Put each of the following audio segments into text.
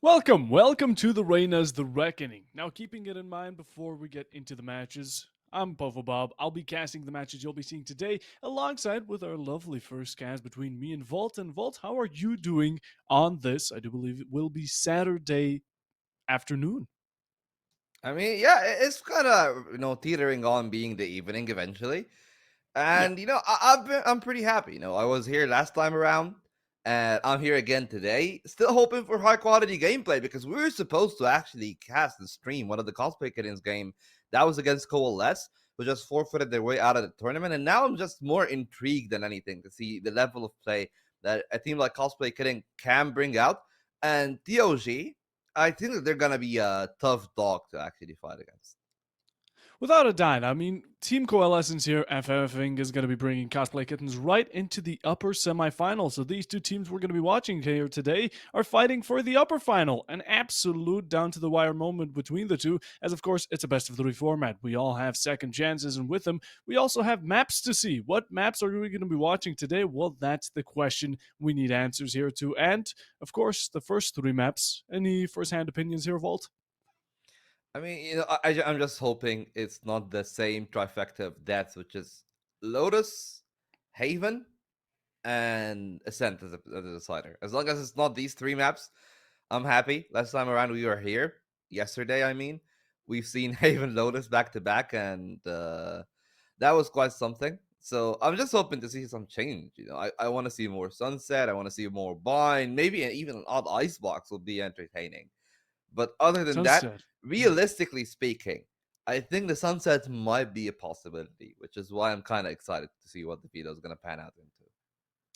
Welcome to the Reyna's The Reckoning. Now, keeping it in mind before we get into the matches, I'm Buffalo Bob. I'll be casting the matches you'll be seeing today, alongside with our lovely first cast between me and Vault. And Vault, how are you doing on this? I do believe it will be Saturday afternoon. I mean, yeah, it's kind of teetering on being the evening eventually, Yeah. and I'm pretty happy. I was here last time around, and I'm here again today. Still hoping for high quality gameplay because we were supposed to actually cast and stream one of the cosplay kittens game that was against Coalesce, who just forfeited their way out of the tournament, and now I'm just more intrigued than anything to see the level of play that a team like Cosplay Kitten can bring out, and TOG. I think that they're gonna be a tough dog to actually fight against. Without a doubt, I mean, Team Coalescence here, FFing, is going to be bringing Cosplay Kittens right into the upper semifinal. So these two teams we're going to be watching here today are fighting for the upper final. An absolute down to the wire moment between the two, as of course it's a best of three format. We all have second chances, and with them, we also have maps to see. What maps are we going to be watching today? Well, that's the question we need answers here to. And of course, the first three maps. Any first hand opinions here, Vault? I mean, I'm just hoping it's not the same trifecta of deaths, which is Lotus, Haven, and Ascent as a decider. As long as it's not these three maps, I'm happy. Last time around we were here, yesterday, I mean, we've seen Haven Lotus back to back, and that was quite something. So I'm just hoping to see some change. I want to see more Sunset. I want to see more Bind. Maybe even an odd Icebox will be entertaining. But other than that, Sunset. realistically speaking, I think the Sunset might be a possibility, which is why I'm kind of excited to see what the video is going to pan out into.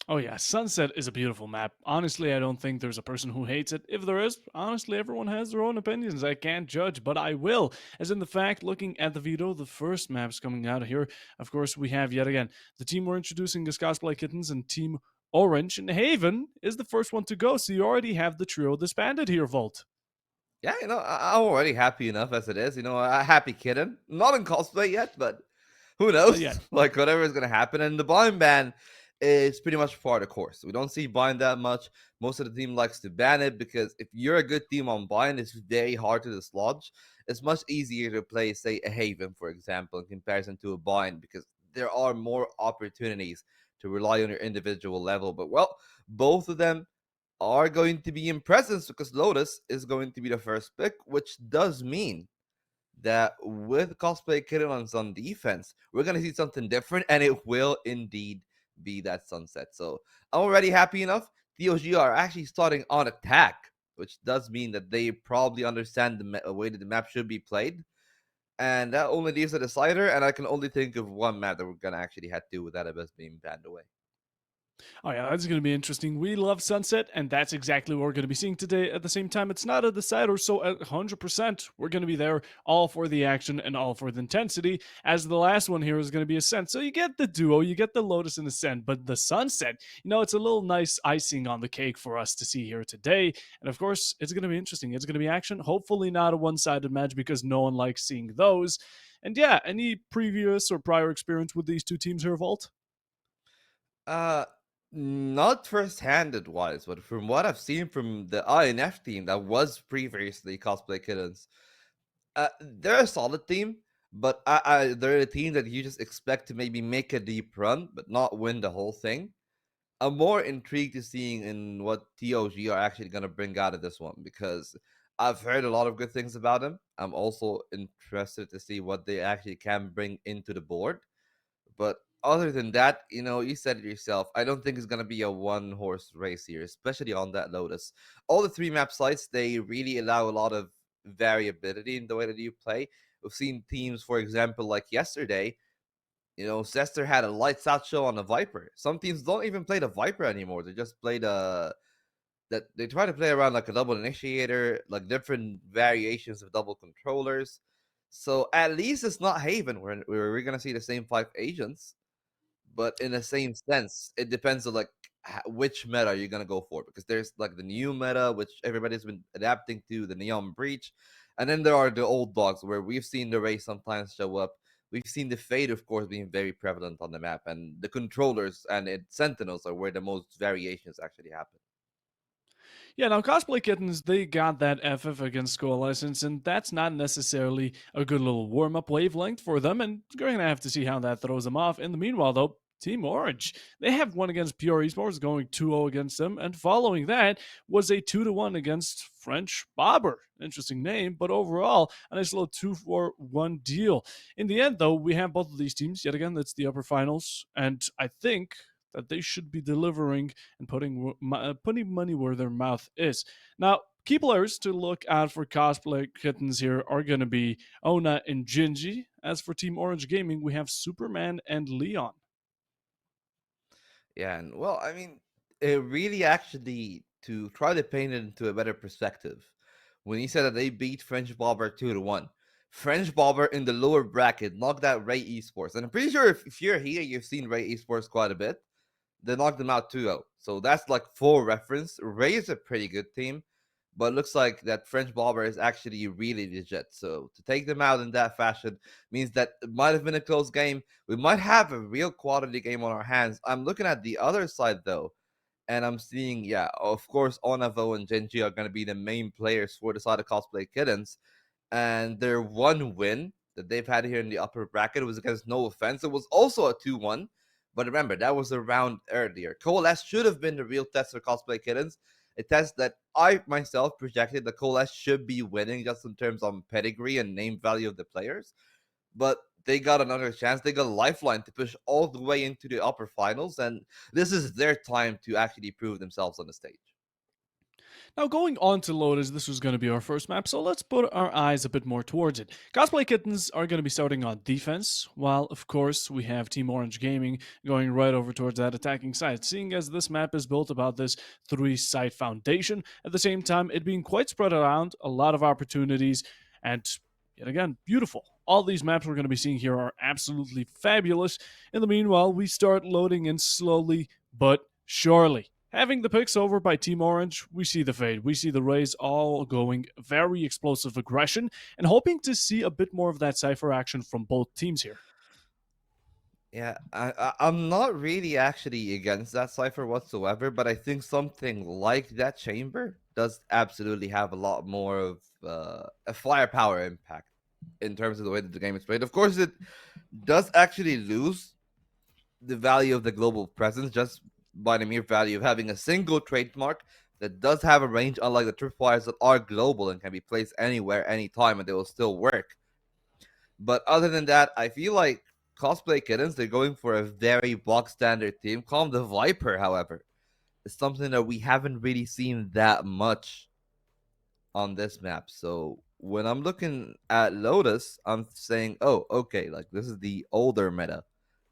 Oh yeah, Sunset is a beautiful map. Honestly, I don't think there's a person who hates it. If there is, honestly, everyone has their own opinions. I can't judge, but I will. As in the fact, looking at the video, the first maps coming out here, of course, we have yet again the team we're introducing is Cosplay Kittens and Team Orange, and Haven is the first one to go. So you already have the trio disbanded here, Volt. Yeah, I'm already happy enough as it is. A happy kitten. Not in cosplay yet, but who Not knows? yet. Like, whatever is going to happen. And the bind ban is pretty much part of the course. We don't see bind that much. Most of the team likes to ban it because if you're a good team on bind, it's very hard to dislodge. It's much easier to play, say, a Haven, for example, in comparison to a bind because there are more opportunities to rely on your individual level. But, well, both of them are going to be in presence because Lotus is going to be the first pick, which does mean that with cosplay Kittens on defense, we're gonna see something different, and it will indeed be that sunset. So I'm already happy enough. TOG are actually starting on attack, which does mean that they probably understand the way that the map should be played. And that only leaves a decider, and I can only think of one map that we're gonna actually have to with that abyss being banned away. Oh yeah, that's going to be interesting. We love Sunset, and that's exactly what we're going to be seeing today. At the same time, it's not a decider, so at 100%, we're going to be there all for the action and all for the intensity, as the last one here is going to be Ascent. So you get the duo, you get the Lotus and Ascent, but the Sunset, it's a little nice icing on the cake for us to see here today. And of course, it's going to be interesting. It's going to be action. Hopefully not a one-sided match because no one likes seeing those. And yeah, any previous or prior experience with these two teams here, Vault? Uh, Not first-handed wise, but from what I've seen from the INF team that was previously Cosplay Kittens, they're a solid team, but they're a team that you just expect to maybe make a deep run, but not win the whole thing. I'm more intrigued to seeing in what TOG are actually going to bring out of this one because I've heard a lot of good things about them. I'm also interested to see what they actually can bring into the board. But other than that, you said it yourself. I don't think it's gonna be a one horse race here, especially on that Lotus. All the three map sites they really allow a lot of variability in the way that you play. We've seen teams, for example, like yesterday. Sester had a lights out show on the Viper. Some teams don't even play the Viper anymore. They just play that they try to play around like a double initiator, like different variations of double controllers. So at least it's not Haven where we're gonna see the same five agents, but in the same sense, it depends on like which meta you're gonna go for because there's like the new meta which everybody's been adapting to, the Neon Breach, and then there are the old dogs where we've seen the race sometimes show up. We've seen the Fade, of course, being very prevalent on the map, and the controllers and Sentinels are where the most variations actually happen. Yeah, now Cosplay Kittens, they got that FF against Coalescence, and that's not necessarily a good little warm up wavelength for them, and we're going to have to see how that throws them off. In the meanwhile, though, Team Orange, they have one against Pure Esports, going 2-0 against them, and following that was a 2-1 against French Bobber. Interesting name, but overall, a nice little 2-4-1 deal. In the end, though, we have both of these teams. Yet again, that's the upper finals, and I think that they should be delivering and putting money where their mouth is. Now, key players to look out for Cosplay Kittens here are going to be Ona and Jinji. As for Team Orange Gaming, we have Superman and Leon. Yeah, and well, I mean, it really actually to try to paint it into a better perspective. When he said that they beat French Bobber 2-1, French Bobber in the lower bracket knocked out Ray Esports, and I'm pretty sure if you're here, you've seen Ray Esports quite a bit. They knocked them out 2-0. So that's like full reference. Ray is a pretty good team, but it looks like that French Bobber is actually really legit. So to take them out in that fashion means that it might have been a close game. We might have a real quality game on our hands. I'm looking at the other side though, and I'm seeing, yeah, of course, Onavo and Genji are going to be the main players for the side of Cosplay Kittens, and their one win that they've had here in the upper bracket was against No Offense. It was also a 2-1, but remember, that was a round earlier. Coalesce should have been the real test for Cosplay Kittens, a test that I myself projected that Coalesce should be winning just in terms of pedigree and name value of the players, but they got another chance. They got a lifeline to push all the way into the upper finals, and this is their time to actually prove themselves on the stage. Now, going on to Lotus, this was going to be our first map, so let's put our eyes a bit more towards it. Cosplay Kittens are going to be starting on defense, while, of course, we have Team Orange Gaming going right over towards that attacking side. Seeing as this map is built about this three-side foundation, at the same time, it being quite spread around, a lot of opportunities, and yet again, beautiful. All these maps we're going to be seeing here are absolutely fabulous. In the meanwhile, we start loading in slowly but surely. Having the picks over by Team Orange, we see the fade. We see the Rays all going very explosive aggression and hoping to see a bit more of that Cypher action from both teams here. Yeah, I'm not really actually against that cipher whatsoever, but I think something like that chamber does absolutely have a lot more of a firepower impact in terms of the way that the game is played. Of course, it does actually lose the value of the global presence just by the mere value of having a single trademark that does have a range, unlike the tripwires that are global and can be placed anywhere, anytime, and they will still work. But other than that, I feel like Cosplay Kittens, they're going for a very box standard team. Call them the Viper, however. It's something that we haven't really seen that much on this map. So when I'm looking at Lotus, I'm saying, oh, okay, like this is the older meta.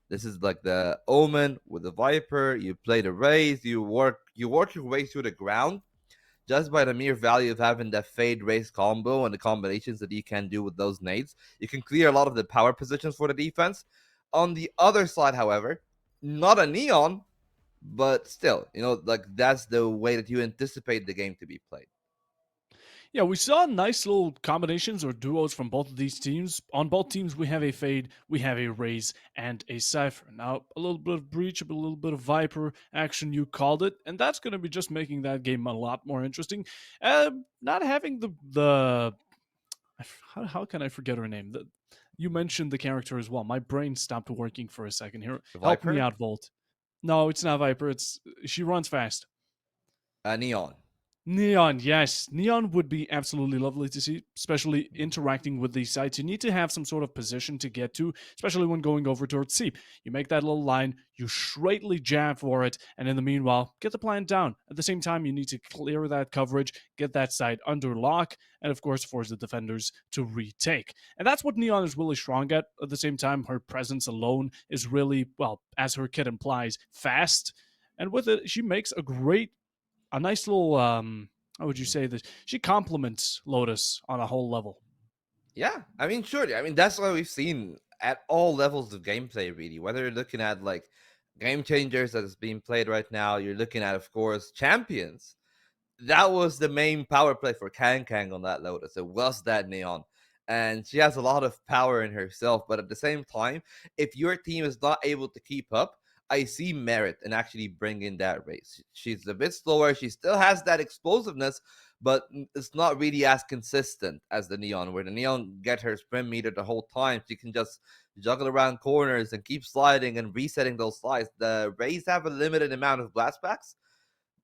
This is like the Omen with the Viper. You play the Rays, you work your way through the ground just by the mere value of having that fade race combo and the combinations that you can do with those nades. You can clear a lot of the power positions for the defense. On the other side, however, not a neon, but still, like that's the way that you anticipate the game to be played. Yeah, we saw nice little combinations or duos from both of these teams. On both teams, we have a Fade, we have a Raze, and a Cypher. Now, a little bit of Breach, a little bit of Viper action, you called it, and that's going to be just making that game a lot more interesting. Not having the how can I forget her name? You mentioned the character as well. My brain stopped working for a second here. The Help me Viper, out, Volt. No, it's not Viper. It's she runs fast. neon. Neon, yes. Neon would be absolutely lovely to see, especially interacting with these sites. You need to have some sort of position to get to, especially when going over towards C. You make that little line, you straightly jab for it, and in the meanwhile, get the plant down. At the same time, you need to clear that coverage, get that site under lock, and of course, force the defenders to retake. And that's what Neon is really strong at. At the same time, her presence alone is really, well, as her kit implies, fast. And with it, she makes a nice little how would you say this? She complements Lotus on a whole level. Yeah, I mean, surely. I mean, that's what we've seen at all levels of gameplay, really. Whether you're looking at like game changers that is being played right now, you're looking at, of course, champions. That was the main power play for Kang on that Lotus. It was that Neon. And she has a lot of power in herself, but at the same time, if your team is not able to keep up, I see merit in actually bringing that race. She's a bit slower. She still has that explosiveness, but it's not really as consistent as the Neon, where the Neon get her sprint meter the whole time. She can just juggle around corners and keep sliding and resetting those slides. The Rays have a limited amount of blast packs,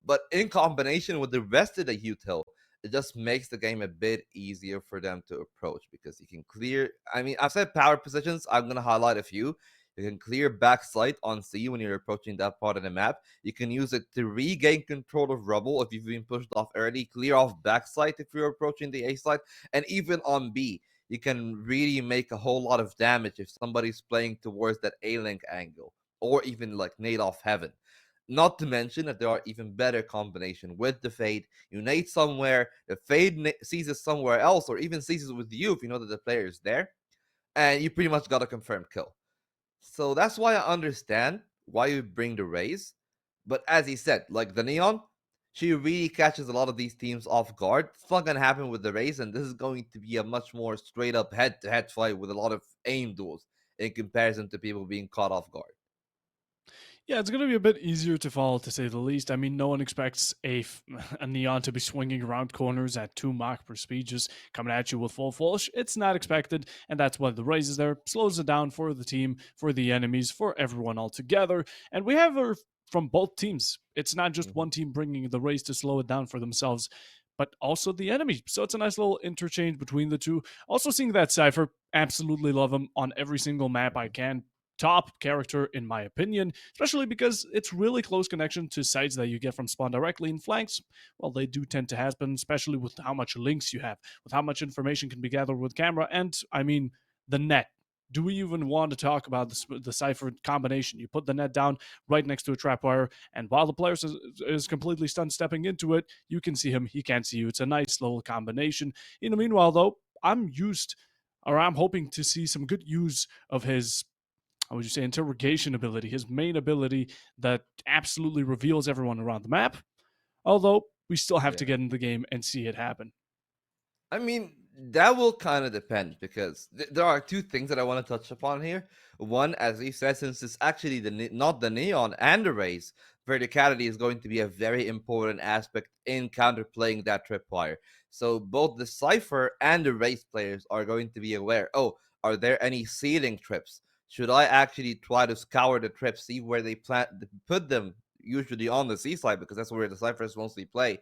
but in combination with the rest of the util, it just makes the game a bit easier for them to approach because you can clear. I mean, I've said power positions. I'm gonna highlight a few. You can clear backside on C when you're approaching that part of the map. You can use it to regain control of rubble if you've been pushed off early. Clear off backside if you're approaching the A side, and even on B, you can really make a whole lot of damage if somebody's playing towards that A link angle, or even like nade off heaven. Not to mention that there are even better combination with the fade. You nade somewhere, the fade seizes somewhere else, or even seizes with you if you know that the player is there, and you pretty much got a confirmed kill. So that's why I understand why you bring the Rays. But as he said, like the Neon, she really catches a lot of these teams off guard. It's not gonna happen with the Rays, and this is going to be a much more straight up head to head fight with a lot of aim duels in comparison to people being caught off guard. Yeah, it's going to be a bit easier to follow, to say the least. I mean, no one expects a Neon to be swinging around corners at 2 Mach per speed, just coming at you with full flush. It's not expected, and that's why the Raise is there. Slows it down for the team, for the enemies, for everyone all together. And we have her from both teams. It's not just Mhm. one team bringing the Raise to slow it down for themselves, but also the enemy. So it's a nice little interchange between the two. Also, seeing that Cypher, absolutely love him on every single map I can. Top character in my opinion, especially because it's really close connection to sides that you get from spawn directly in flanks. Well, they do tend to happen, especially with how much links you have, with how much information can be gathered with camera, and I mean the net. Do we even want to talk about the cipher combination? You put the net down right next to a trapwire, and while the player is completely stunned stepping into it, you can see him, he can't see you. It's a nice little combination. In the meanwhile, though, I'm hoping to see some good use of his, how would you say, interrogation ability, his main ability that absolutely reveals everyone around the map. Although we still have to Yeah. get in the game and see it happen. I mean, that will kind of depend because there are two things that I want to touch upon here. One, as we said, since it's actually not the neon and the rays, verticality is going to be a very important aspect in counterplaying that tripwire. So both the cipher and the race players are going to be aware. Oh, are there any ceiling trips? Should I actually try to scour the trips, see where they put them? Usually on the seaside because that's where the ciphers mostly play,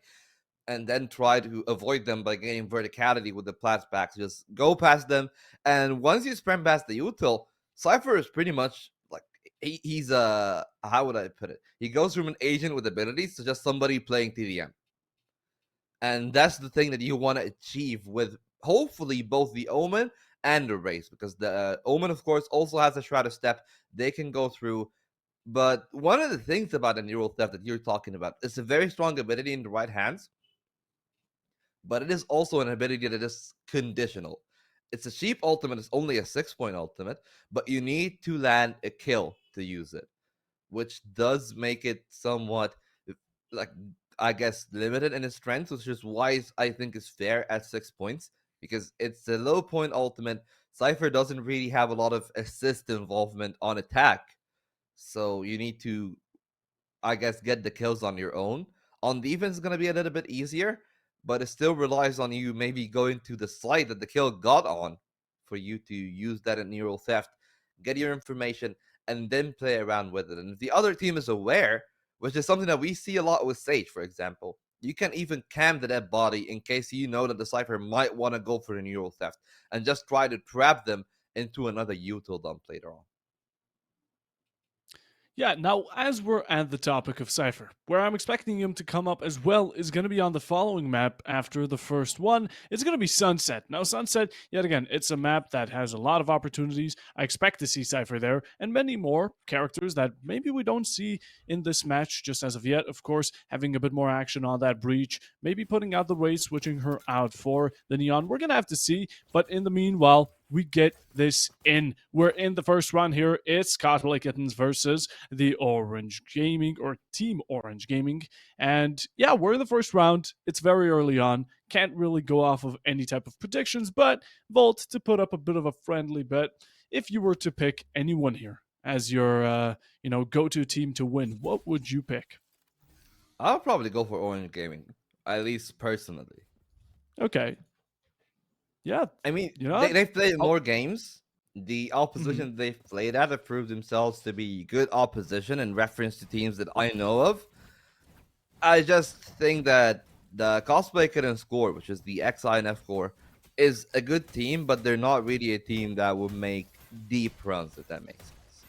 and then try to avoid them by gaining verticality with the plat packs. Just go past them, and once you sprint past the util, Cypher is pretty much like he's a, how would I put it? He goes from an agent with abilities to just somebody playing TDM, and that's the thing that you want to achieve with hopefully both the Omen and the race, because the Omen, of course, also has a shroud of step they can go through. But one of the things about the neural theft that you're talking about is a very strong ability in the right hands, but it is also an ability that is conditional. It's a cheap ultimate, it's only a 6-point ultimate, but you need to land a kill to use it, which does make it somewhat, like, I guess, limited in its strength, which is why I think is fair at 6 points, because it's a low point ultimate. Cypher doesn't really have a lot of assist involvement on attack, so you need to, I guess, get the kills on your own. On defense, it's going to be a little bit easier, but it still relies on you maybe going to the site that the kill got on for you to use that in neural theft, get your information, and then play around with it. And if the other team is aware, which is something that we see a lot with Sage, for example, you can even cam the dead body in case you know that the Cypher might want to go for the neural theft and just try to trap them into another util dump later on. Yeah, now as we're at the topic of Cypher, where I'm expecting him to come up as well is going to be on the following map after the first one. It's going to be Sunset. Now, Sunset, yet again, it's a map that has a lot of opportunities. I expect to see Cypher there and many more characters that maybe we don't see in this match just as of yet. Of course, having a bit more action on that breach, maybe putting out the race, switching her out for the Neon. We're going to have to see, but in the meanwhile, we get this in. We're in the first round here. It's Cosplay Kittens versus the Orange Gaming, or Team Orange Gaming. And yeah, we're in the first round. It's very early on. Can't really go off of any type of predictions, but Volt to put up a bit of a friendly bet if you were to pick anyone here. as your go-to team to win, what would you pick? I'll probably go for Orange Gaming, at least personally. Okay, yeah, I mean, you know what? they've played I'll, more games. The mhm. opposition they've played at have proved themselves to be good opposition in reference to teams that I know of. I just think that the Cosplay Couldn't Score, which is the XINF core, is a good team, but they're not really a team that would make deep runs, if that makes sense.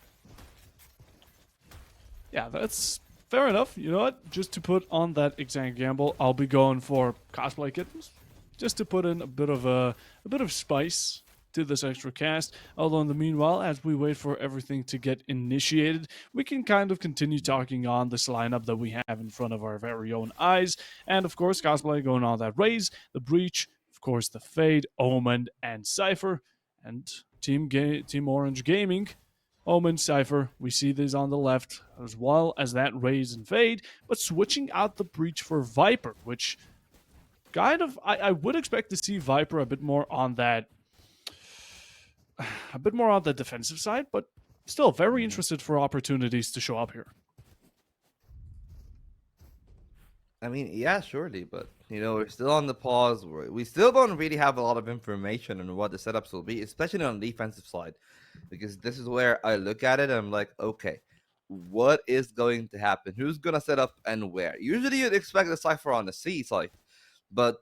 Yeah, that's fair enough. You know what? Just to put on that exact gamble, I'll be going for cosplay kittens, just to put in a bit of spice to this extra cast. Although in the meanwhile, as we wait for everything to get initiated, we can kind of continue talking on this lineup that we have in front of our very own eyes. And of course, cosplay going on that raise, the breach, of course, the fade, omen, and cipher, and Team Orange Gaming. Omen, Cypher, we see these on the left, as well as that raise and fade, but switching out the breach for Viper, which kind of I would expect to see Viper a bit more on the defensive side, but still very Mhm. interested for opportunities to show up here. I mean, yeah, surely, but we're still on the pause. We still don't really have a lot of information on what the setups will be, especially on the defensive side, because this is where I look at it and I'm like, okay, what is going to happen? Who's gonna set up and where? Usually, you'd expect the cipher on the C side, but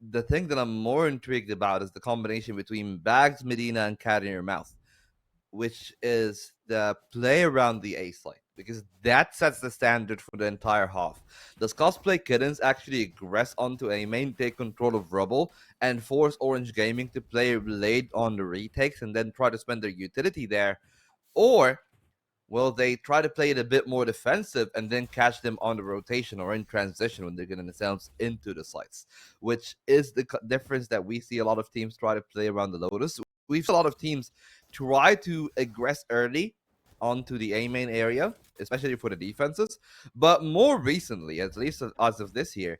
the thing that I'm more intrigued about is the combination between Bags, Medina, and Cat in Your Mouth, which is the play around the A site, because that sets the standard for the entire half. Does Cosplay Kittens actually aggress onto A main, take control of Rubble, and force Orange Gaming to play late on the retakes and then try to spend their utility there? Or will they try to play it a bit more defensive and then catch them on the rotation or in transition when they're getting themselves into the sites? Which is the difference that we see a lot of teams try to play around the Lotus. We've seen a lot of teams try to aggress early onto the A main area, especially for the defenses. But more recently, at least as of this year,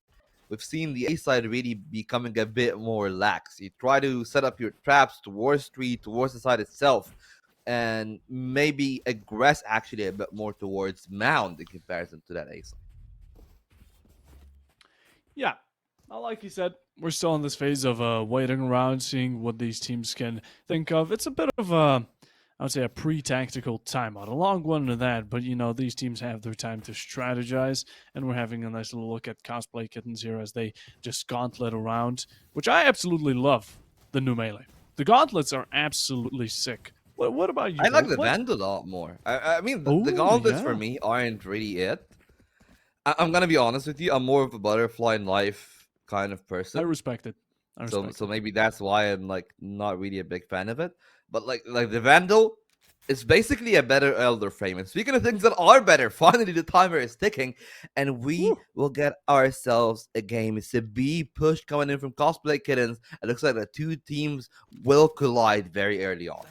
we've seen the A side really becoming a bit more lax. You try to set up your traps towards street, towards the side itself, and maybe aggress actually a bit more towards mound in comparison to that ace. Yeah, like you said, we're still in this phase of waiting around, seeing what these teams can think of. It's a bit of I would say a pre-tactical timeout, a long one to that. But these teams have their time to strategize, and we're having a nice little look at cosplay kittens here as they just gauntlet around, which I absolutely love. The new melee, the gauntlets are absolutely sick. What about you, I though? like the What? Vandal a lot more. I mean, the Oh gauntlets for yeah, me aren't really it. I'm gonna be honest with you. I'm more of a butterfly in life kind of I person. respect it. I So respect it. maybe that's why I'm like not really a big fan of it. But like the Vandal, it's basically a better Elder Frame. And speaking of things that are better, finally the timer is ticking, and we Woo. will get ourselves a game. It's a B push coming in from Cosplay Kittens. It looks like the two teams will collide very early on.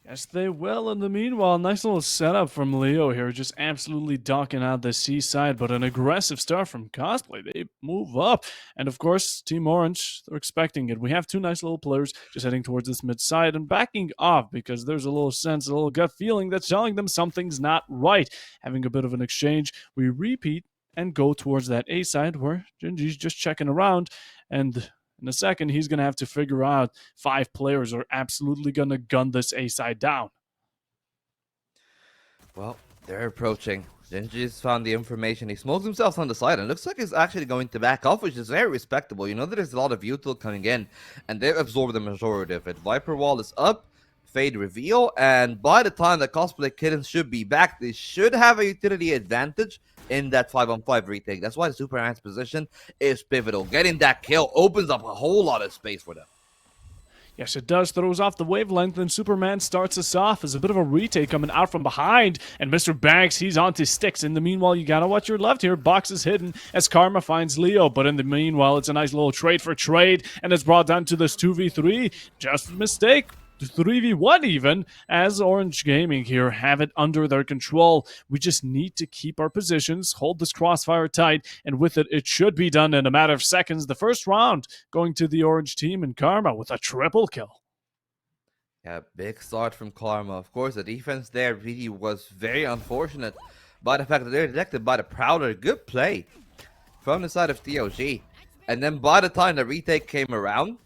Yes, they will. In the meanwhile, nice little setup from Leo here, just absolutely docking out the seaside, but an aggressive start from Cosplay. They move up. And of course, Team Orange, they're expecting it. We have two nice little players just heading towards this mid side and backing off because there's a little sense, a little gut feeling that's telling them something's not right. Having a bit of an exchange, we repeat and go towards that A side where Gingy's just checking around. And in a second, he's going to have to figure out five players are absolutely going to gun this A side down. Well, they're approaching. Genji's found the information. He smokes himself on the side and looks like he's actually going to back off, which is very respectable. You know, there's a lot of util coming in, and they've absorbed the majority of it. Viper Wall is up, Fade reveal, and by the time the Cosplay Kittens should be back, they should have a utility advantage in that 5-on-5 retake. That's why the Super Ants position is pivotal. Getting that kill opens up a whole lot of space for them. Yes, it does. Throws off the wavelength, and Superman starts us off as a bit of a retake coming out from behind. And Mr. Banks, he's onto sticks. In the meanwhile, you gotta watch your left here. Box is hidden as Karma finds Leo. But in the meanwhile, it's a nice little trade for trade, and it's brought down to this 2v3. Just a mistake. 3v1 even, as Orange Gaming here have it under their control. We just need to keep our positions, hold this crossfire tight, and with it, it should be done in a matter of seconds. The first round going to the Orange team and Karma with a triple kill. Yeah, big start from Karma. Of course, the defense there really was very unfortunate by the fact that they're detected by the Prowler. Good play from the side of TOG. And then by the time the retake came around,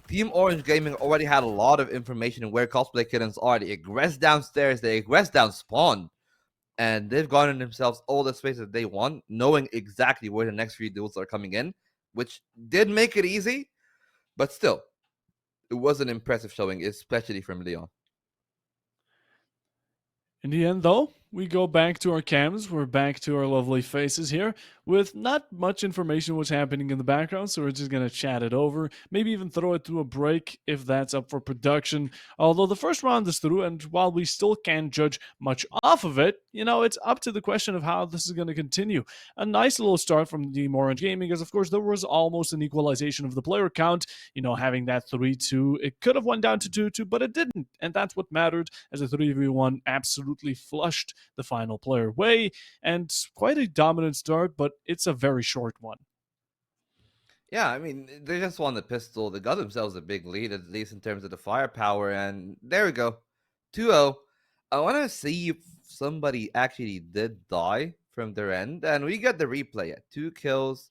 Team Orange Gaming already had a lot of information on where Cosplay Kittens are. They aggress downstairs, they aggress down spawn, and they've gotten themselves all the space that they want, knowing exactly where the next few duels are coming in, which did make it easy, but still, it was an impressive showing, especially from Leon. In the end, though, we go back to our cams. We're back to our lovely faces here with not much information what's happening in the background, so we're just going to chat it over. Maybe even throw it to a break if that's up for production. Although the first round is through, and while we still can't judge much off of it, it's up to the question of how this is going to continue. A nice little start from Team Orange Gaming, as of course there was almost an equalization of the player count. Having that 3-2, it could have went down to 2-2, but it didn't, and that's what mattered, as a 3v1 absolutely flushed the final player away, and quite a dominant start, but it's a very short one. Yeah, I mean, they just won the pistol. They got themselves a big lead, at least in terms of the firepower, and there we go. 2-0. I want to see if somebody actually did die from their end, and we get the replay at 2 kills,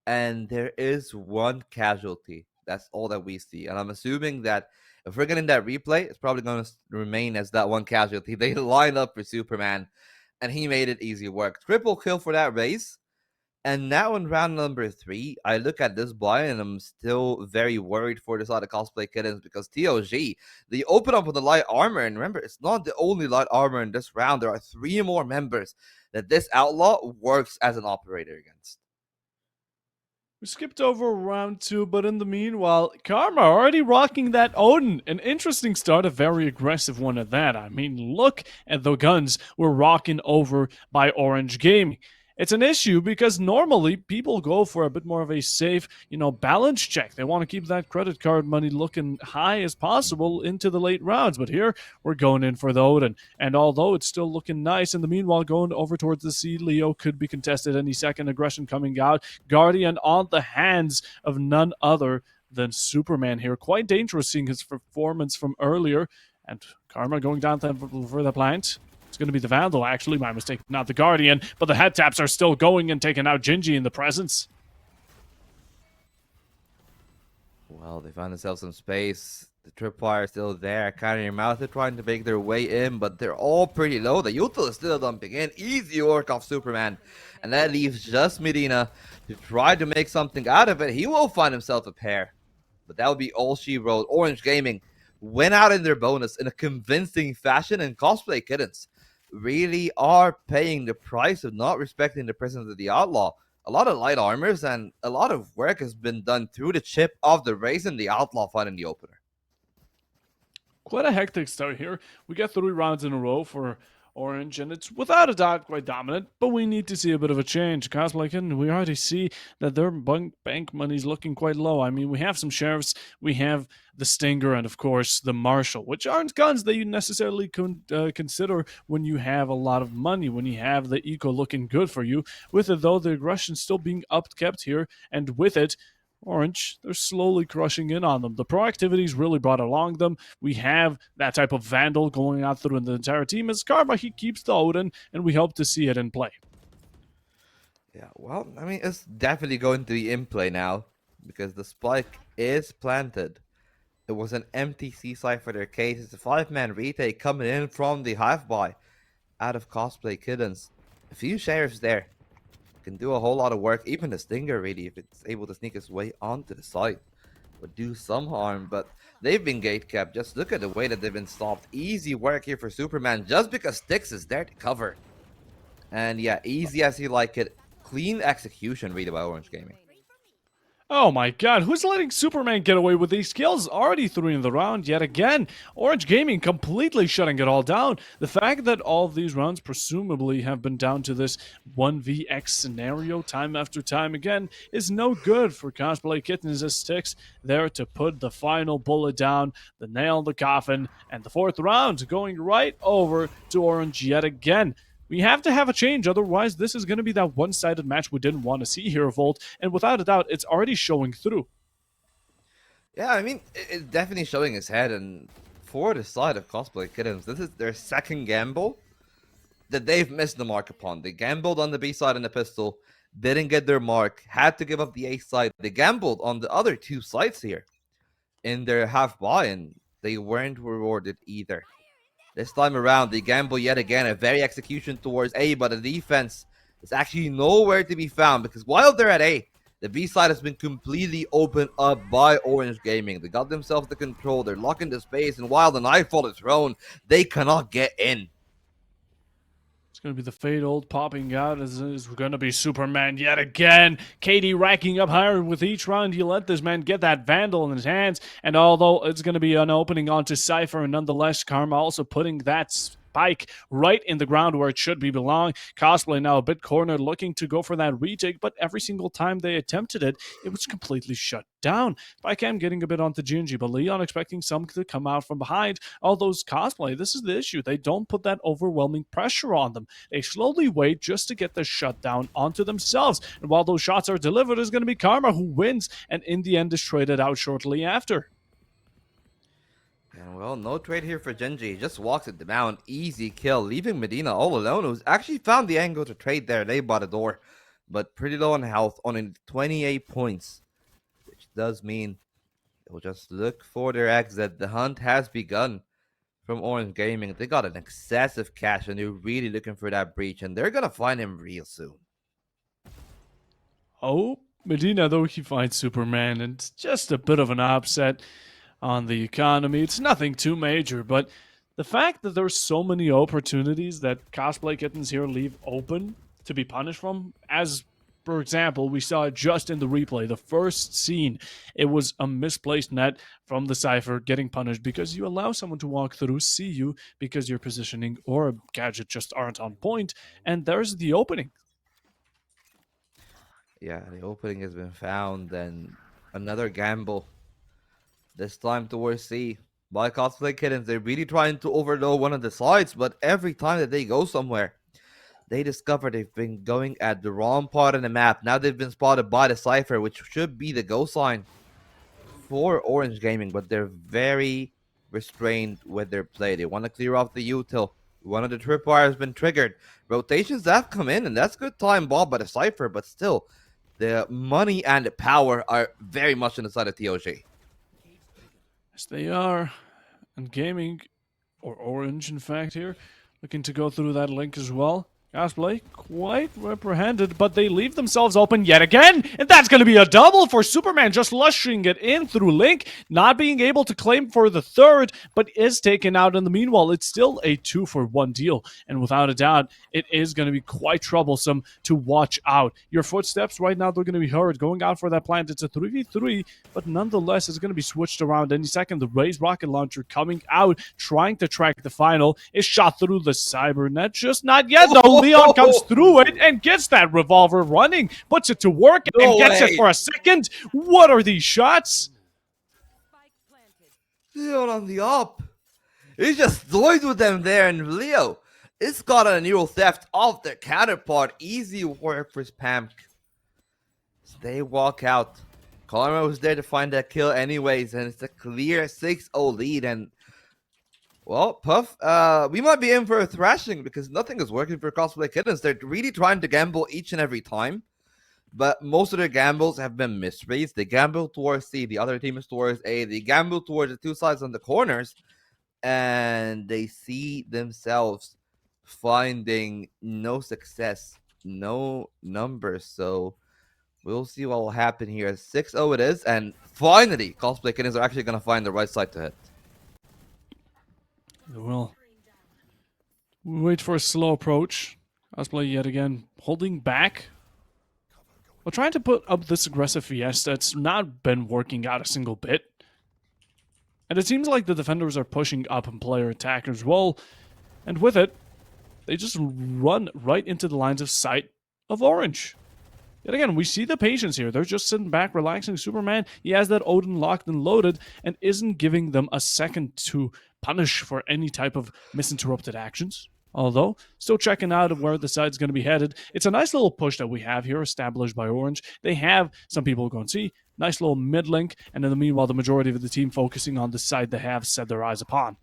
and there is one casualty. That's all that we see, and I'm assuming that if we're getting that replay, it's probably going to remain as that one casualty. They line up for Superman, and he made it easy work. Triple kill for that race. And now in round number 3, I look at this buy and I'm still very worried for this other cosplay kittens because TOG, they open up with the light armor. And remember, it's not the only light armor in this round. There are 3 more members that this outlaw works as an operator against. We skipped over round 2, but in the meanwhile, Karma already rocking that Odin. An interesting start, a very aggressive one at that. I mean, look at the guns we're rocking over by Orange Gaming. It's an issue because normally people go for a bit more of a safe, balance check. They want to keep that credit card money looking high as possible into the late rounds. But here, we're going in for the Odin. And although it's still looking nice, in the meanwhile, going over towards the C, Leo could be contested any second. Aggression coming out. Guardian on the hands of none other than Superman here. Quite dangerous seeing his performance from earlier. And Karma going down for the plant. It's going to be the Vandal, actually. My mistake, not the Guardian. But the head taps are still going and taking out Gingy in the presence. Well, they found themselves some space. The tripwire is still there. Kind of your mouth. They're trying to make their way in, but they're all pretty low. The util is still dumping in. Easy work off Superman. And that leaves just Medina to try to make something out of it. He will find himself a pair. But that would be all she wrote. Orange Gaming went out in their bonus in a convincing fashion, and Cosplay Kittens really are paying the price of not respecting the presence of the outlaw. A lot of light armors and a lot of work has been done through the chip of the race, and the outlaw fight in the opener. Quite a hectic start here. We get 3 rounds in a row for Orange, and it's without a doubt quite dominant, but we need to see a bit of a change. Cosplakin, we already see that their bank money's looking quite low. I mean, we have some sheriffs, we have the Stinger, and of course the Marshal, which aren't guns that you necessarily consider when you have a lot of money, when you have the eco looking good for you. With it, though, the aggression still being upkept here, and with it, Orange, they're slowly crushing in on them. The proactivity's really brought along them. We have that type of Vandal going out through the entire team. As Karma, he keeps the Odin, and we hope to see it in play. Yeah, well, I mean, it's definitely going to be in play now because the spike is planted. It was an empty C site for their case. It's a 5-man retake coming in from the half buy out of Cosplay Kittens. A few sheriffs there can do a whole lot of work. Even the Stinger, really, if it's able to sneak its way onto the site, would do some harm. But they've been gatekept. Just look at the way that they've been stopped. Easy work here for Superman, just because Styx is there to cover. And yeah, easy as you like it. Clean execution, really, by Orange Gaming. Oh my god, who's letting Superman get away with these kills? Already 3 in the round yet again. Orange Gaming completely shutting it all down. The fact that all of these rounds presumably have been down to this 1vx scenario time after time again is no good for Cosplay Kittens as Styx there to put the final bullet down, the nail in the coffin, and the 4th round going right over to Orange yet again. We have to have a change, otherwise this is going to be that one-sided match we didn't want to see here, Volt, and without a doubt, it's already showing through. Yeah, I mean, it's definitely showing his head, and for the side of Cosplay Kittens. This is their second gamble that they've missed the mark upon. They gambled on the B side and the pistol, didn't get their mark, had to give up the A side. They gambled on the other two sides here in their half buy, and they weren't rewarded either. This time around, they gamble yet again, a very execution towards A, but the defense is actually nowhere to be found because while they're at A, the B side has been completely opened up by Orange Gaming. They got themselves the control, they're locking the space, and while the Nightfall is thrown, they cannot get in. It's going to be the fade old popping out as is going to be Superman yet again. KD racking up higher with each round. You let this man get that Vandal in his hands. And although it's going to be an opening onto Cypher, nonetheless, Karma also putting that spike right in the ground where it should be belong. Cosplay now a bit cornered, looking to go for that retake, but every single time they attempted it, it was completely shut down. Spikecam getting a bit onto Gingy, but Leon expecting some to come out from behind. All those Cosplay, this is the issue. They don't put that overwhelming pressure on them. They slowly wait just to get the shutdown onto themselves. And while those shots are delivered, it's going to be Karma who wins, and in the end is traded out shortly after. And well, no trade here for Genji. He just walks it down. Easy kill, leaving Medina all alone, who's actually found the angle to trade there. They bought a door, but pretty low on health, only 28 points, which does mean they'll just look for their exit. The hunt has begun from Orange Gaming. They got an excessive cash, and they're really looking for that breach, and they're going to find him real soon. Oh, Medina, though, he finds Superman, and it's just a bit of an upset on the economy. It's nothing too major, but the fact that there's so many opportunities that Cosplay Kittens here leave open to be punished from, as for example, we saw it just in the replay, the first scene, it was a misplaced net from the Cypher getting punished because you allow someone to walk through, see you, because your positioning or gadget just aren't on point, and there's the opening. Yeah, the opening has been found, and another gamble. This time towards C by Cosplay Kittens. They're really trying to overload one of the sides, but every time that they go somewhere, they discover they've been going at the wrong part of the map. Now they've been spotted by the Cypher, which should be the go sign for Orange Gaming, but they're very restrained with their play. They want to clear off the util. One of the tripwires has been triggered. Rotations have come in, and that's good time ball by the Cypher, but still, the money and the power are very much on the side of TOG. Yes, they are. And Gaming, or Orange, in fact, here, looking to go through that link as well. Cosplay, quite reprehended, but they leave themselves open yet again, and that's going to be a double for Superman, just lushing it in through Link, not being able to claim for the third, but is taken out in the meanwhile. It's still a 2-for-1 deal, and without a doubt, it is going to be quite troublesome to watch out. Your footsteps right now, they're going to be heard going out for that plant. It's a 3v3, but nonetheless, it's going to be switched around any second. The Raze rocket launcher coming out, trying to track the final, is shot through the cybernet, just not yet, though. Leon comes through it and gets that revolver running, puts it to work, and gets it for a second. What are these shots? Leon on the up. He just toyed with them there, and Leo is got a neural theft off their counterpart. Easy work for Spam. They walk out. Karma was there to find that kill anyways, and it's a clear 6-0 lead, and well, Puff, we might be in for a thrashing because nothing is working for Cosplay Kittens. They're really trying to gamble each and every time, but most of their gambles have been misreads. They gamble towards C, the other team is towards A. They gamble towards the two sides on the corners, and they see themselves finding no success, no numbers. So we'll see what will happen here. 6-0 it is, and finally, Cosplay Kittens are actually going to find the right side to hit. Well, we wait for a slow approach. Cosplay yet again holding back. Well, trying to put up this aggressive Fiesta, it's not been working out a single bit. And it seems like the defenders are pushing up and player attack as well. And with it, they just run right into the lines of sight of Orange. Yet again, we see the patience here. They're just sitting back, relaxing. Superman, he has that Odin locked and loaded and isn't giving them a second to punish for any type of misinterrupted actions. Although, still checking out of where the side's going to be headed. It's a nice little push that we have here established by Orange. They have some people going, see, nice little mid link, and in the meanwhile, the majority of the team focusing on the side they have set their eyes upon.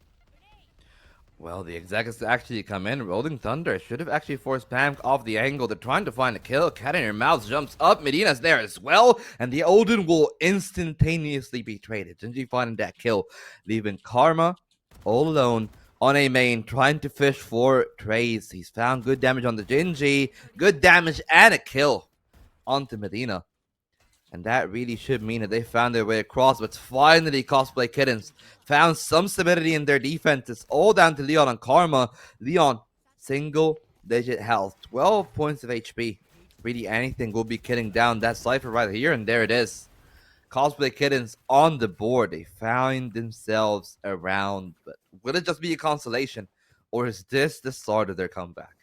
Well, the execs actually come in. Rolling Thunder should have actually forced Pam off the angle. They're trying to find a kill. Cat in her mouth jumps up. Medina's there as well. And the Odin will instantaneously be traded. Genji finding that kill, leaving Karma all alone on a main, trying to fish for trades. He's found good damage on the Genji, good damage and a kill onto Medina. And that really should mean that they found their way across, but finally Cosplay Kittens found some stability in their defense. It's all down to Leon and Karma. Leon, single-digit health, 12 points of HP. Really anything will be killing down that Cypher right here, and there it is. Cosplay Kittens on the board. They found themselves around, but will it just be a consolation, or is this the start of their comeback?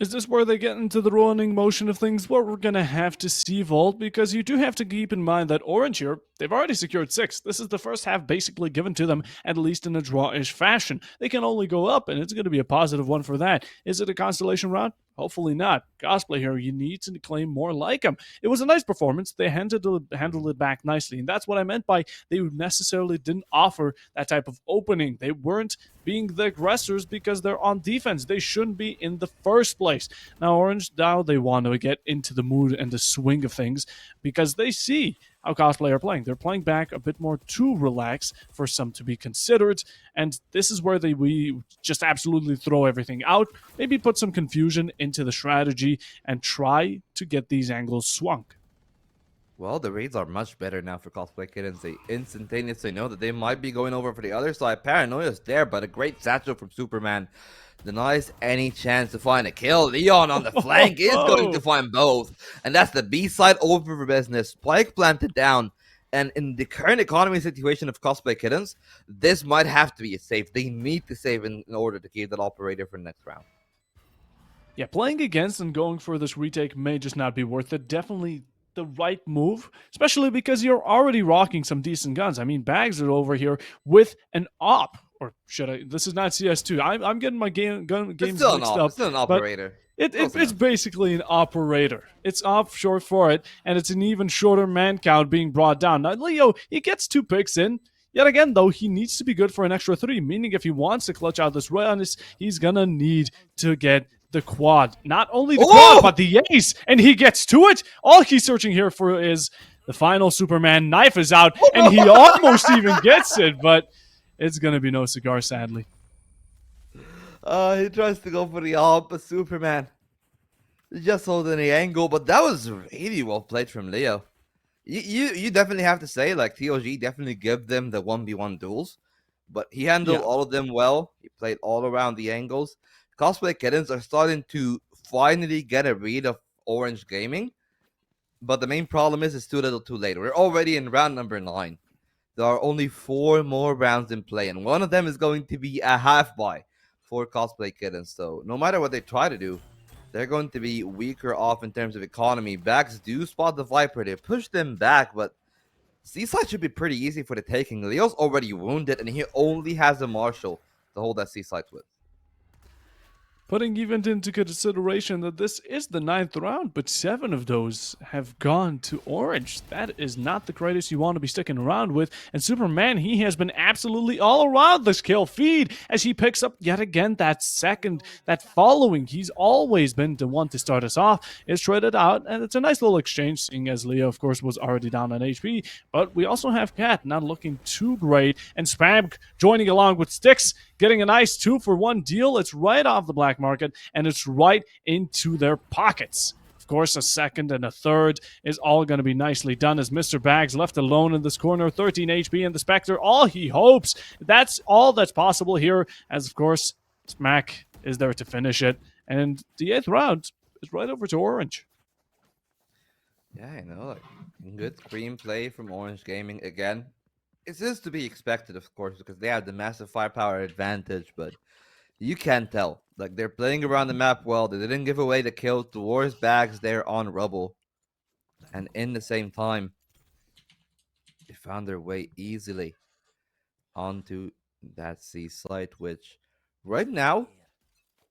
Is this where they get into the running motion of things? Well, we're gonna have to see, Volt, because you do have to keep in mind that Orange here, they've already secured 6. This is the first half basically given to them, at least in a draw-ish fashion. They can only go up, and it's gonna be a positive one for that. Is it a constellation round? Hopefully not. Cosplay here, you need to claim more like him. It was a nice performance. They handled it back nicely, and that's what I meant by they necessarily didn't offer that type of opening. They weren't being the aggressors because they're on defense. They shouldn't be in the first place. Now, Orange, now they want to get into the mood and the swing of things because they see how Cosplay are playing. They're playing back a bit more too relaxed for some to be considered, and this is where we just absolutely throw everything out, maybe put some confusion into the strategy, and try to get these angles swung. Well, the reads are much better now for Cosplay Kittens. They instantaneously know that they might be going over for the other side. Paranoia's there, but a great satchel from Superman denies any chance to find a kill. Leon on the flank is going to find both. And that's the B side over for business. Spike planted down. And in the current economy situation of Cosplay Kittens, this might have to be a save. They need to save in order to keep that operator for the next round. Yeah, playing against and going for this retake may just not be worth it. Definitely the right move, especially because you're already rocking some decent guns. I mean, Bags are over here with an op, or should I? This is not CS2. I'm getting my games mixed up. It's still an operator. It's basically an operator. It's offshore for it, and it's an even shorter man count being brought down. Now, Leo, he gets 2 picks in. Yet again, though, he needs to be good for an extra 3, meaning if he wants to clutch out this run, he's gonna need to get the quad. Not only the quad, but the ace, and he gets to it. All he's searching here for is the final Superman knife is out, and he almost even gets it, but it's gonna be no cigar, sadly. He tries to go for the op, but Superman just holding the angle, but that was really well played from Leo. You definitely have to say, like, TOG definitely give them the 1v1 duels, but he handled all of them well. He played all around the angles. Cosplay Kittens are starting to finally get a read of Orange Gaming, but the main problem is it's too little too late. We're already in round number 9. There are only 4 more rounds in play, and one of them is going to be a half buy for Cosplay Kittens. So no matter what they try to do, they're going to be weaker off in terms of economy. Backs do spot the Viper. They push them back, but Seaside should be pretty easy for the taking. Leo's already wounded, and he only has a Marshal to hold that Seaside with. Putting even into consideration that this is the 9th round, but 7 of those have gone to Orange. That is not the greatest you want to be sticking around with. And Superman, he has been absolutely all around this kill feed as he picks up yet again that following. He's always been the one to start us off. It's traded out, and it's a nice little exchange, seeing as Leo, of course, was already down on HP. But we also have Cat not looking too great, and Spam joining along with Sticks, getting a nice 2-for-1 deal. It's right off the black market, and it's right into their pockets. Of course, a second and a third is all going to be nicely done as Mr. Bags left alone in this corner, 13 HP, and the Spectre, all he hopes. That's all that's possible here, as of course, Smack is there to finish it. And the 8th round is right over to Orange. Yeah, I know. Like, good screenplay from Orange Gaming again. It is to be expected, of course, because they have the massive firepower advantage, but you can tell. Like, they're playing around the map well. They didn't give away the kill towards Bags there on Rubble. And in the same time, they found their way easily onto that C site, which right now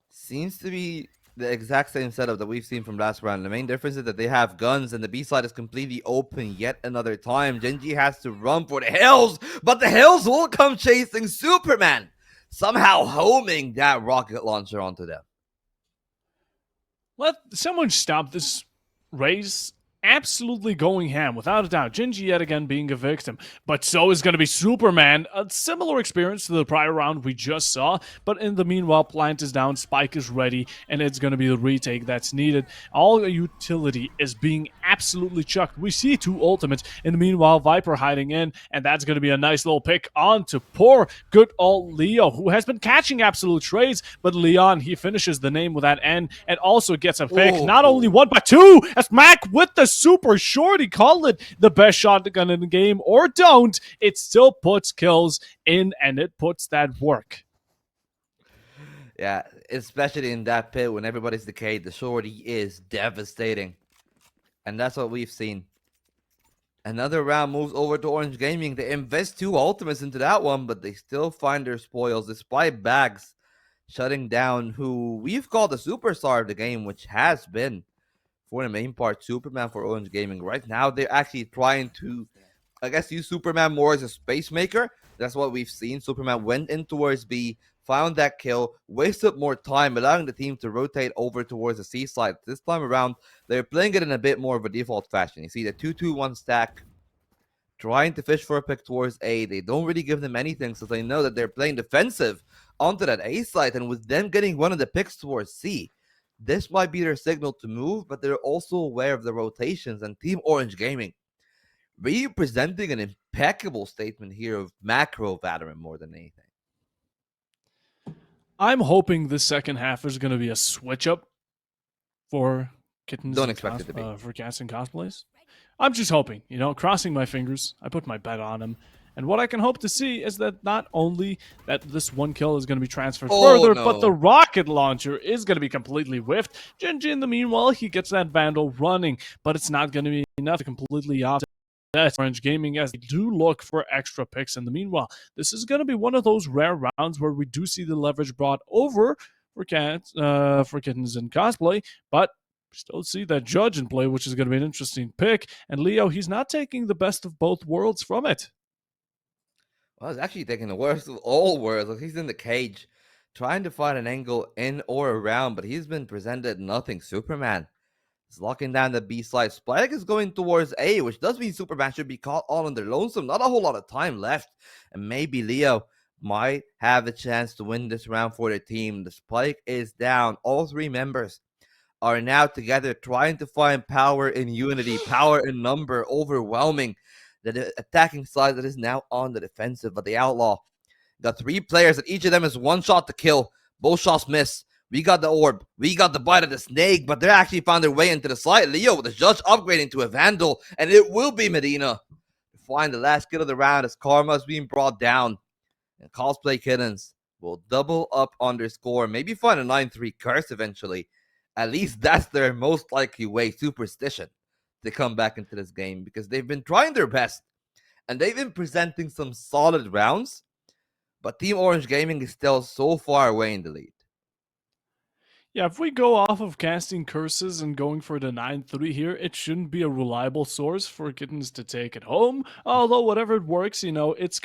seems to be the exact same setup that we've seen from last round. The main difference is that they have guns and the B side is completely open yet another time. Genji has to run for the hills, but the hills will come chasing Superman. somehow homing that rocket launcher onto them. Let someone stop this race. Absolutely going ham, without a doubt. Gingy yet again being a victim. But so is going to be Superman. A similar experience to the prior round we just saw. But in the meanwhile, Plant is down, Spike is ready, and it's going to be the retake that's needed. All utility is being absolutely chucked. We see two ultimates. In the meanwhile, Viper hiding in, and that's going to be a nice little pick on to poor good old Leo, who has been catching absolute trades. But Leon, he finishes the name with that N and also gets a pick. Not only one, but two. As Mac with the super short, he called it the best shotgun in the game, or don't. It still puts kills in, and it puts that work. Yeah, especially in that pit when everybody's decayed, the shorty is devastating. And that's what we've seen. Another round moves over to Orange Gaming. They invest two ultimates into that one, but they still find their spoils despite Bags shutting down who we've called the superstar of the game, which has been, for the main part, Superman for Orange Gaming. Right now, they're actually trying to, I guess, use Superman more as a space maker. That's what we've seen. Superman went in towards B, found that kill, wasted more time, allowing the team to rotate over towards the C side. This time around, they're playing it in a bit more of a default fashion. You see the 2-2-1 stack, trying to fish for a pick towards A. They don't really give them anything, so they know that they're playing defensive onto that A side, and with them getting one of the picks towards C, this might be their signal to move, but they're also aware of the rotations, and Team Orange Gaming really presenting an impeccable statement here of macro Valorant more than anything. I'm hoping this second half is going to be a switch up for kittens Don't and expect it to be. for cats and cosplays. I'm just hoping, crossing my fingers. I put my bet on him. And what I can hope to see is that not only that this one kill is going to be transferred further, but the No. rocket launcher is going to be completely whiffed. Genji, in the meanwhile, he gets that Vandal running, but it's not going to be enough to completely offset Orange Gaming as they do look for extra picks. In the meanwhile, this is going to be one of those rare rounds where we do see the leverage brought over for kittens and cosplay, but still see that Judge in play, which is going to be an interesting pick. And Leo, he's not taking the best of both worlds from it. Well, he's actually taking the worst of all worlds. Like, he's in the cage, trying to find an angle in or around, but he's been presented nothing. Superman is locking down the B side. Spike is going towards A, which does mean Superman should be caught all on their lonesome. Not a whole lot of time left, and maybe Leo might have a chance to win this round for the team. The Spike is down. All three members are now together trying to find power in unity, power in number, overwhelming the attacking side that is now on the defensive. But the Outlaw got three players, and each of them is one shot to kill. Both shots miss. We got the orb. We got the bite of the snake, but they actually found their way into the side. Leo with the Judge upgrading to a Vandal, and it will be Medina to find the last kill of the round as Karma is being brought down. And Cosplay Kittens will double up on their score, maybe find a 9-3 curse eventually. At least that's their most likely way, Superstition, to come back into this game because they've been trying their best and they've been presenting some solid rounds, but Team Orange Gaming is still so far away in the lead. Yeah, if we go off of casting curses and going for the 9-3 here, it shouldn't be a reliable source for kittens to take it home. Although, whatever it works, it's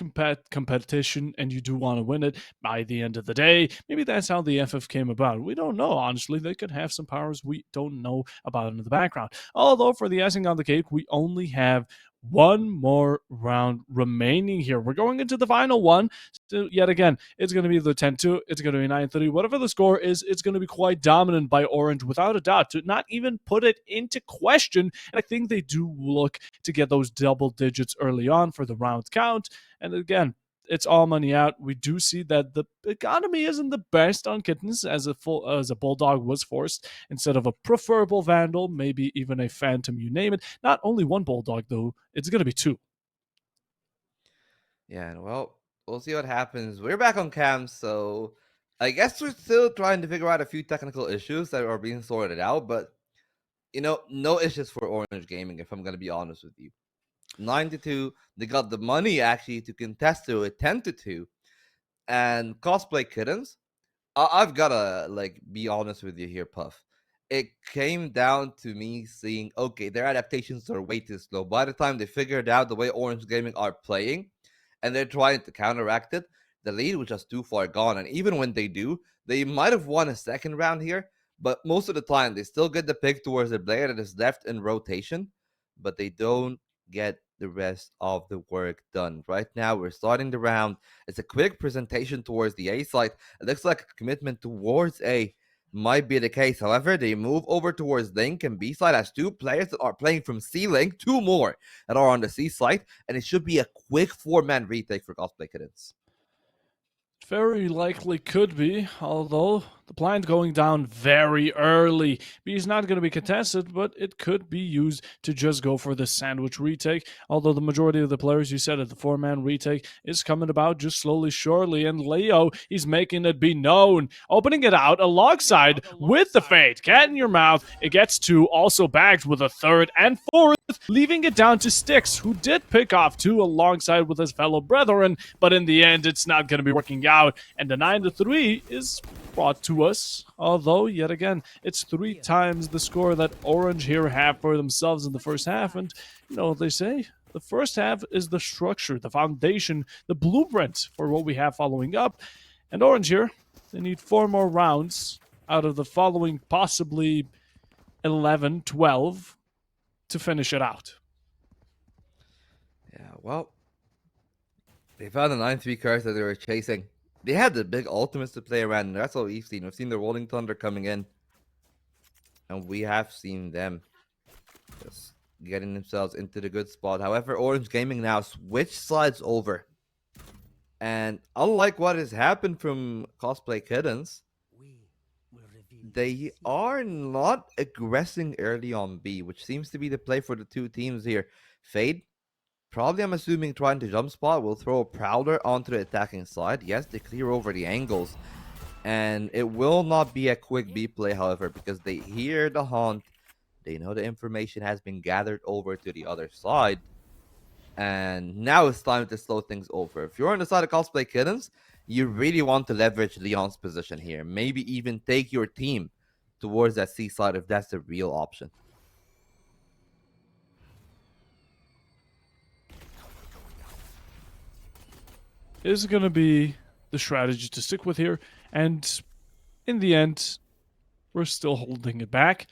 competition and you do want to win it by the end of the day. Maybe that's how the FF came about. We don't know, honestly. They could have some powers we don't know about in the background. Although, for the icing on the cake, we only have one more round remaining here. We're going into the final one. So yet again, it's going to be the 10-2. It's going to be 9-3. Whatever the score is, it's going to be quite dominant by Orange without a doubt, to not even put it into question. And I think they do look to get those double digits early on for the round count. And again, it's all money out. We do see that the economy isn't the best on kittens, as a bulldog was forced instead of a preferable vandal, maybe even a phantom, you name it. Not only one bulldog though, it's going to be two. Yeah, and well, we'll see what happens. We're back on cam, so I guess we're still trying to figure out a few technical issues that are being sorted out, but no issues for Orange Gaming, if I'm gonna be honest with you. 9-2, they got the money actually to contest to a 10-2. And Cosplay Kittens, I've gotta be honest with you here, Puff. It came down to me seeing, okay, their adaptations are way too slow. By the time they figured out the way Orange Gaming are playing, and they're trying to counteract it, the lead was just too far gone. And even when they do, they might have won a second round here, but most of the time they still get the pick towards the player that is left in rotation, but they don't get the rest of the work done. Right now, we're starting the round. It's a quick presentation towards the A side. It looks like a commitment towards A might be the case. However, they move over towards Link and B side as two players that are playing from C Link, two more that are on the C side, and it should be a quick 4-man retake for Cosplay Kittens. Very likely could be, although the plant going down very early. B is not going to be contested, but it could be used to just go for the sandwich retake. Although the majority of the players, you said it, the 4-man retake is coming about just slowly, surely. And Leo, he's making it be known, opening it out alongside with the fade. Cat in your mouth. It gets two, also bagged with a third and fourth, leaving it down to Styx, who did pick off two alongside with his fellow brethren, but in the end, it's not going to be working out, and the 9-3 is brought to us, although, yet again, it's 3 times the score that Orange here have for themselves in the first half, and you know what they say? The first half is the structure, the foundation, the blueprint for what we have following up, and Orange here, they need 4 more rounds out of the following possibly 11, 12, to finish it out. Yeah, well, they found the 9-3 cards that they were chasing. They had the big ultimates to play around, and that's all we've seen. We've seen the Rolling Thunder coming in, and we have seen them just getting themselves into the good spot. However, Orange Gaming now switch sides over. And unlike what has happened from Cosplay Kittens, they are not aggressing early on B, which seems to be the play for the two teams here. Fade, probably I'm assuming trying to jump spot, will throw a Prowler onto the attacking side. Yes, they clear over the angles. And it will not be a quick B play, however, because they hear the hunt. They know the information has been gathered over to the other side. And now it's time to slow things over. If you're on the side of Cosplay Kittens, you really want to leverage Leon's position here. Maybe even take your team towards that C side if that's the real option. Is going to be the strategy to stick with here, and in the end, we're still holding it back.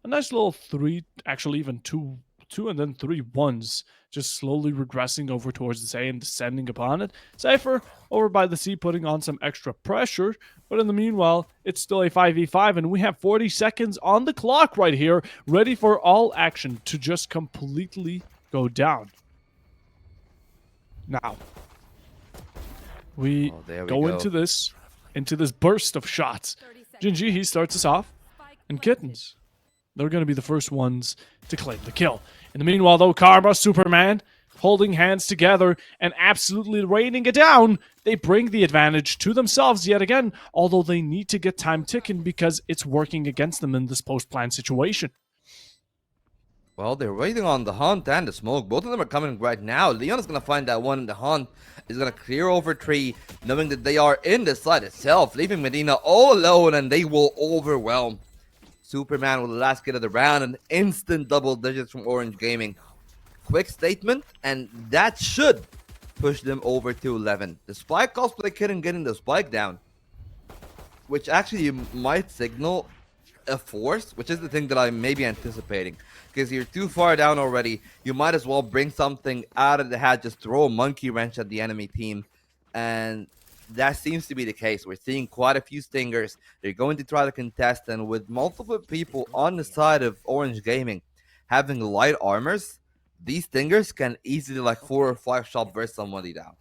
A nice little 3, actually even two and then 3 ones, just slowly regressing over towards the A and descending upon it. Cypher over by the C, putting on some extra pressure, but in the meanwhile, it's still a 5v5, and we have 40 seconds on the clock right here, ready for all action to just completely go down. Now, we go into this burst of shots. Jinji, he starts us off, and Kittens, they're going to be the first ones to claim the kill. In the meanwhile, though, Karma, Superman, holding hands together and absolutely raining it down, they bring the advantage to themselves yet again, although they need to get time ticking because it's working against them in this post-plan situation. Well, they're waiting on the hunt and the smoke. Both of them are coming right now. Leon is going to find that one in the hunt. He's going to clear over 3, knowing that they are in the side itself, leaving Medina all alone, and they will overwhelm Superman with the last kill of the round. An instant double digits from Orange Gaming. Quick statement, and that should push them over to 11. Despite Cosplay Kitten getting the spike down, which actually might signal a force, which is the thing that I'm maybe anticipating. Because you're too far down already, you might as well bring something out of the hat, just throw a monkey wrench at the enemy team. And that seems to be the case. We're seeing quite a few stingers. They're going to try to contest, and with multiple people on the side of Orange Gaming having light armors, these stingers can easily like 4 or 5 shot burst somebody down.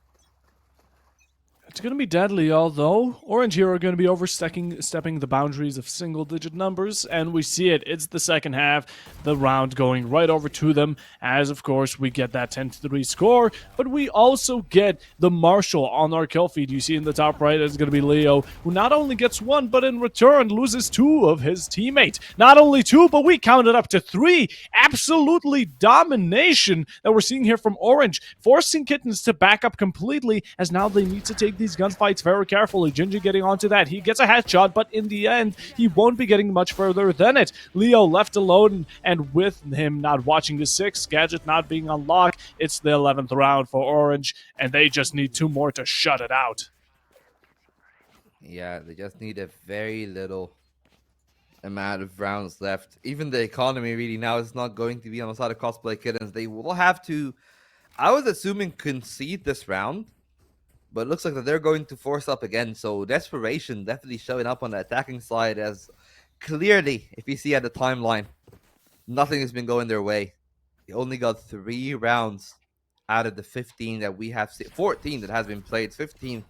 It's going to be deadly, although Orange here are going to be overstepping the boundaries of single-digit numbers, and we see it. It's the second half, the round going right over to them, as of course we get that 10-3 score, but we also get the Marshal on our kill feed. You see in the top right, it's going to be Leo, who not only gets 1, but in return loses 2 of his teammates. Not only 2, but we counted up to 3. Absolutely domination that we're seeing here from Orange, forcing Kittens to back up completely, as now they need to take these gunfights very carefully. Jinji getting onto that. He gets a headshot, but in the end, he won't be getting much further than it. Leo left alone, and with him not watching the 6, gadget not being unlocked, it's the 11th round for Orange, and they just need 2 more to shut it out. Yeah, they just need a very little amount of rounds left. Even the economy really now is not going to be on the side of Cosplay Kittens. They will have to, I was assuming, concede this round, but it looks like that they're going to force up again. So desperation definitely showing up on the attacking side, as clearly, if you see at the timeline, nothing has been going their way. They only got 3 rounds out of the 15 that we have 14 that has been played. 15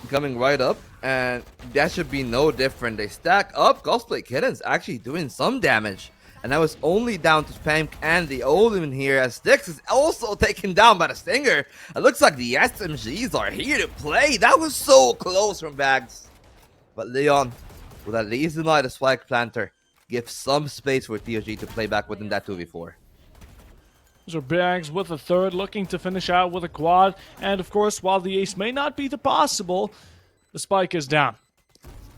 coming right up, and that should be no different. They stack up. Cosplay Kittens actually doing some damage, and that was only down to Spam and the Odin here, as Styx is also taken down by the Stinger. It looks like the SMGs are here to play. That was so close from Bags, but Leon will at least deny the Swag Planter, give some space for TOG to play back within that 2v4. Those are Bags with a third, looking to finish out with a quad. And of course, while the ace may not be the possible, the spike is down.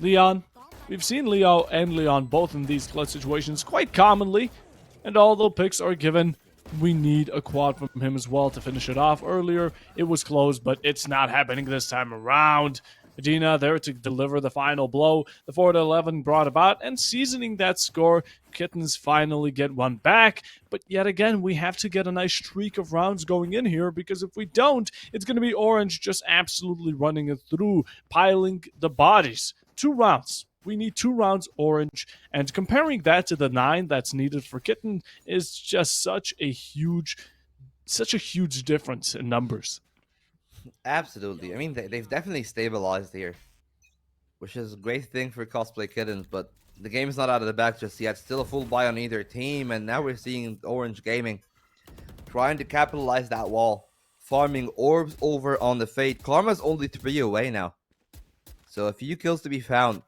Leon, we've seen Leo and Leon both in these clutch situations quite commonly. And although picks are given, we need a quad from him as well to finish it off. Earlier, it was close, but it's not happening this time around. Medina there to deliver the final blow. The 4-11 brought about, and seasoning that score, Kittens finally get one back. But yet again, we have to get a nice streak of rounds going in here, because if we don't, it's going to be Orange just absolutely running it through, piling the bodies. 2 rounds. We need 2 rounds Orange, and comparing that to the 9 that's needed for Kitten is just such a huge difference in numbers. Absolutely. I mean, they've definitely stabilized here, which is a great thing for Cosplay Kittens, but the game's not out of the bag just yet. Still a full buy on either team, and now we're seeing Orange Gaming trying to capitalize that wall, farming orbs over on the Fate. Karma's only 3 away now, so a few kills to be found,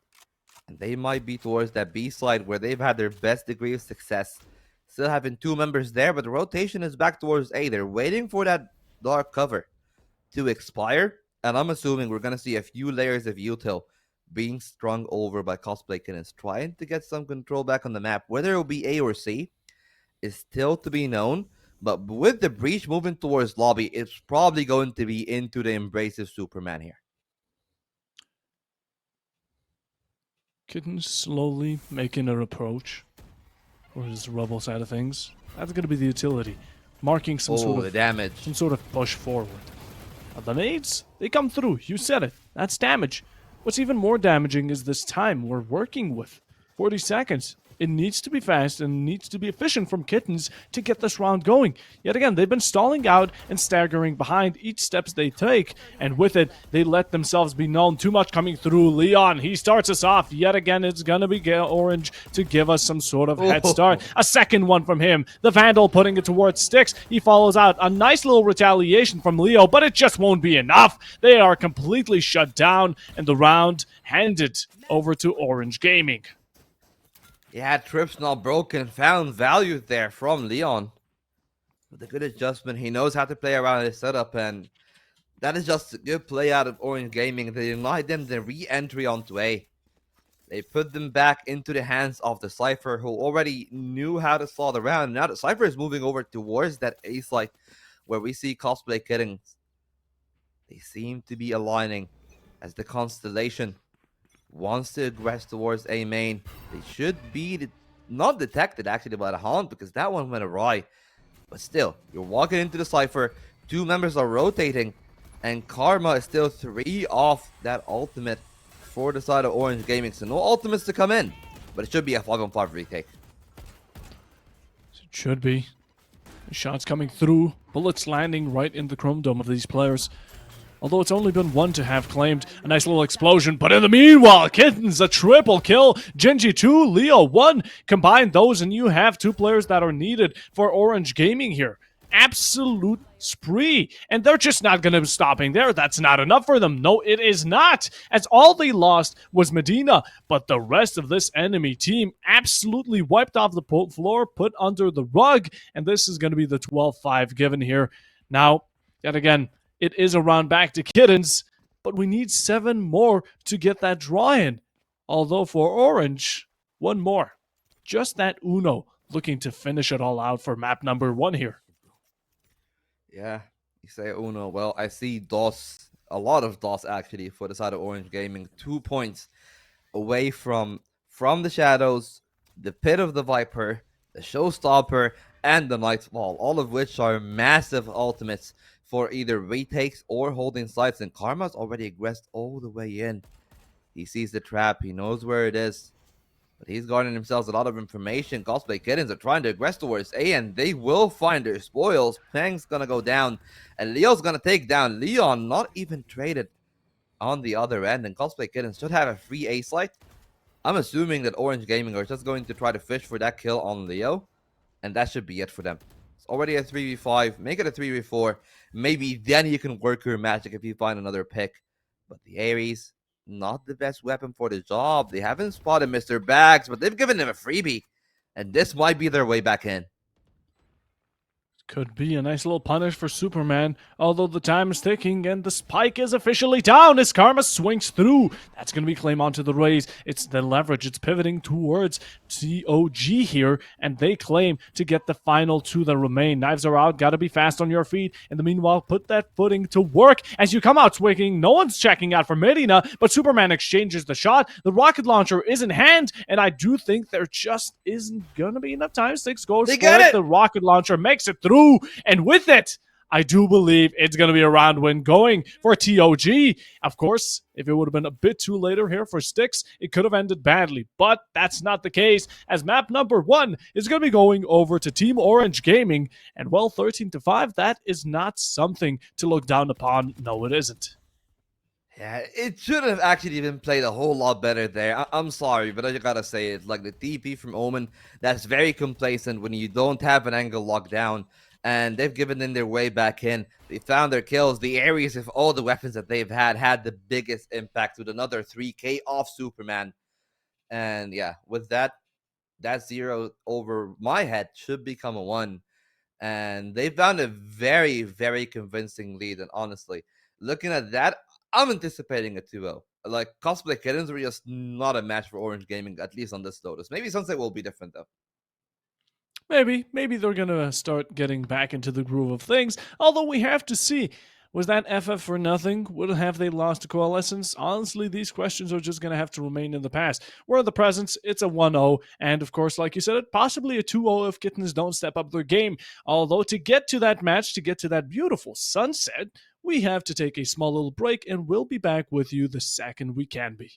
and they might be towards that B side where they've had their best degree of success. Still having 2 members there, but the rotation is back towards A. They're waiting for that dark cover to expire, and I'm assuming we're gonna see a few layers of util being strung over by Cosplay Kittens, trying to get some control back on the map. Whether it will be A or C is still to be known, but with the breach moving towards lobby, it's probably going to be into the embrace of Superman here. Kitten slowly making an approach for his rubble side of things. That's going to be the utility, marking Oh, the damage. some sort of push forward. The nades, they come through. You said it. That's damage. What's even more damaging is this time we're working with. 40 seconds. It needs to be fast and needs to be efficient from Kittens to get this round going. Yet again, they've been stalling out and staggering behind each steps they take, and with it, they let themselves be known. Too much coming through. Leon, he starts us off. Yet again, it's gonna be Orange to give us some sort of head start. A second one from him. The Vandal putting it towards Styx. He follows out. A nice little retaliation from Leo, but it just won't be enough. They are completely shut down, and the round handed over to Orange Gaming. Yeah, Trip's not broken. Found value there from Leon. With a good adjustment, he knows how to play around his setup, and that is just a good play out of Orange Gaming. They denied them the re-entry onto A. They put them back into the hands of the Cypher, who already knew how to slow the round. Now the Cypher is moving over towards that A site where we see Cosplay Kittens. They seem to be aligning as the Constellation wants to aggress towards A main. They should be not detected actually by the Hound, because that one went awry. But still, you're walking into the Cypher. 2 members are rotating, and Karma is still 3 off that ultimate for the side of Orange Gaming. So no ultimates to come in, but it should be a 5-on-5 retake. It should be. Shots coming through, bullets landing right in the chrome dome of these players. Although it's only been one to have claimed. A nice little explosion, but in the meanwhile, Kittens, a triple kill. Genji 2, Leo 1. Combine those and you have 2 players that are needed for Orange Gaming here. Absolute spree. And they're just not going to be stopping there. That's not enough for them. No, it is not. As all they lost was Medina. But the rest of this enemy team absolutely wiped off the floor, put under the rug. And this is going to be the 12-5 given here. Now, yet again, it is a round back to Kittens, but we need 7 more to get that draw in. Although for Orange, 1 more. Just that Uno looking to finish it all out for map number 1 here. Yeah, you say Uno. Well, I see Dos a lot of loss actually for the side of Orange Gaming. 2 points away from the Shadows, the Pit of the Viper, the Showstopper, and the Nightfall, all of which are massive ultimates for either retakes or holding sites. And Karma's already aggressed all the way in. He sees the trap, he knows where it is, but he's guarding himself a lot of information. Cosplay Kittens are trying to aggress towards A, and they will find their spoils. Peng's gonna go down, and Leo's gonna take down Leon, not even traded on the other end. And Cosplay Kittens should have a free A site. I'm assuming that Orange Gaming are just going to try to fish for that kill on Leo, and that should be it for them. It's already a 3v5. Make it a 3v4. Maybe then you can work your magic if you find another pick. But the Ares, not the best weapon for the job. They haven't spotted Mr. Bags, but they've given him a freebie. And this might be their way back in. Could be a nice little punish for Superman, although the time is ticking and the spike is officially down as Karma swings through. That's going to be claim onto the Rays. It's the leverage. It's pivoting towards TOG here, and they claim to get the final to the remain. Knives are out. Got to be fast on your feet. In the meanwhile, put that footing to work as you come out swinging. No one's checking out for Medina, but Superman exchanges the shot. The rocket launcher is in hand, and I do think there just isn't going to be enough time. Six goes They for get it. it! The rocket launcher makes it through. And with it, I do believe it's going to be a round win going for TOG. Of course, if it would have been a bit too later here for Styx, it could have ended badly. But that's not the case, as map number 1 is going to be going over to Team Orange Gaming. And well, 13-5, that is not something to look down upon. No, it isn't. Yeah, it should have actually been played a whole lot better there. I'm sorry, but I just gotta say it. Like the TP from Omen, that's very complacent when you don't have an angle locked down. And they've given in their way back in. They found their kills. The areas of all the weapons that they've had the biggest impact with another 3K off Superman. And yeah, with that, that 0 over my head should become a 1. And they found a very, very convincing lead. And honestly, looking at that, I'm anticipating a 2-0. Like, Cosplay Kittens were just not a match for Orange Gaming, at least on this Lotus. Maybe Sunset will be different, though. Maybe they're gonna start getting back into the groove of things. Although we have to see, was that FF for nothing? Would have they lost to Coalescence? Honestly, these questions are just gonna have to remain in the past. We're in the present. It's a 1-0, and of course, like you said, it possibly a 2-0 if Kittens don't step up their game. Although to get to that match, to get to that beautiful sunset, we have to take a small little break, and we'll be back with you the second we can be.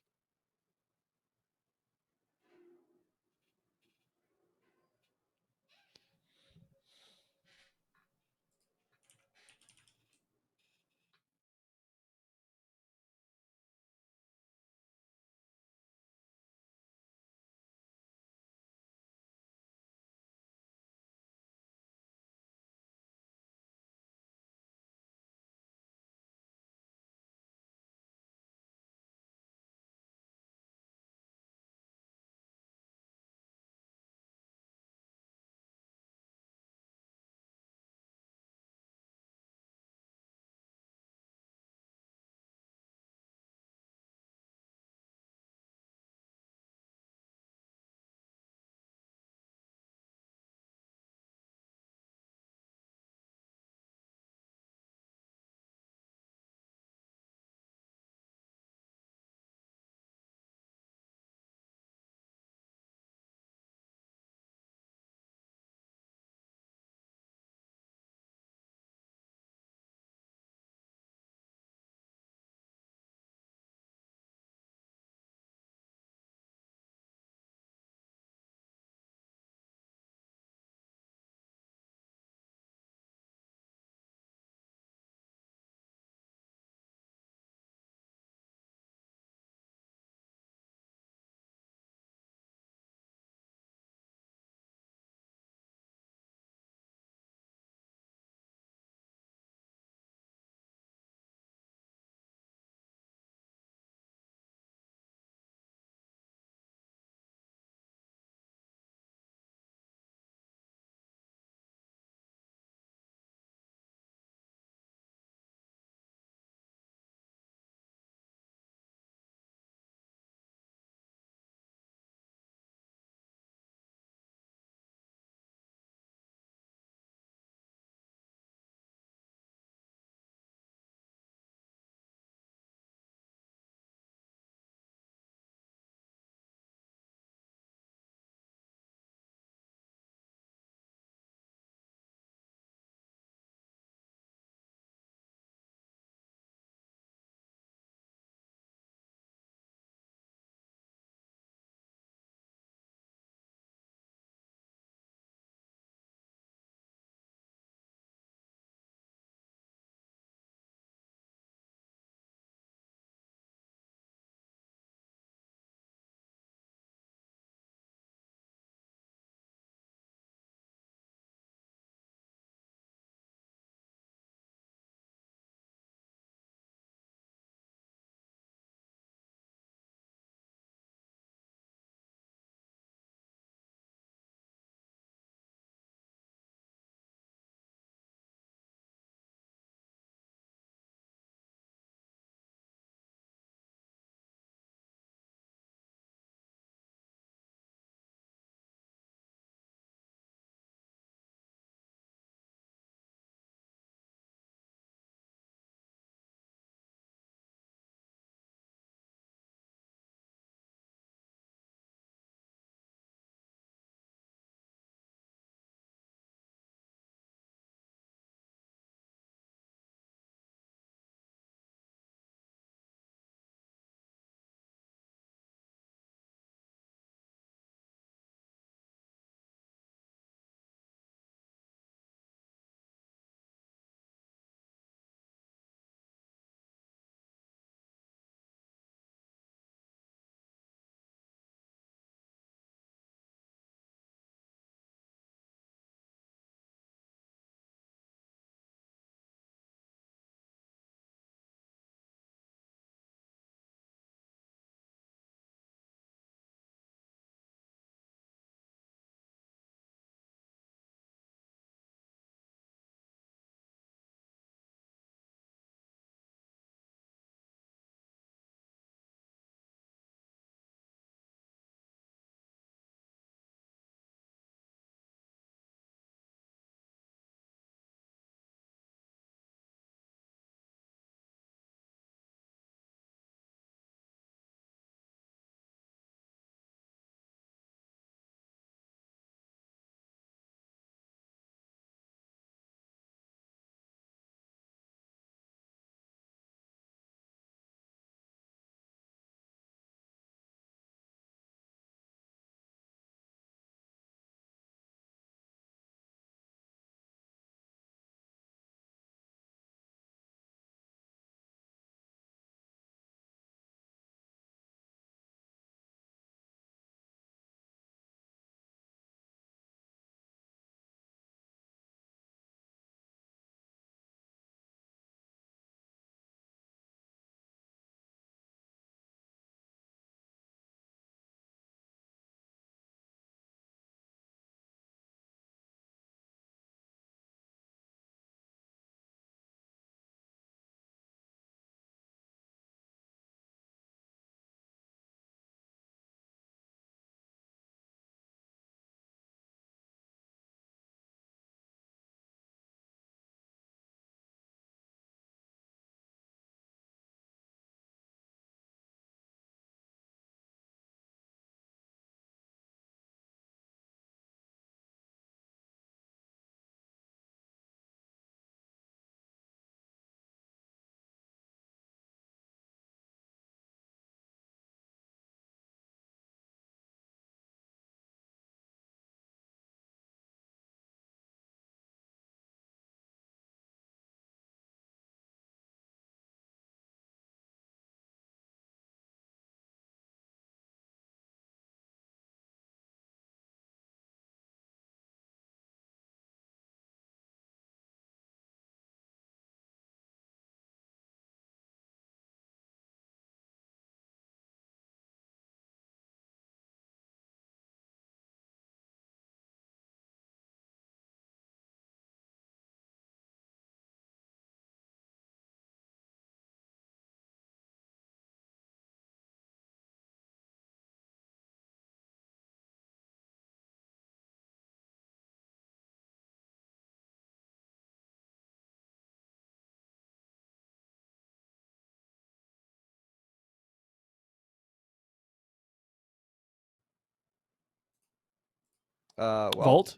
Well, Vault.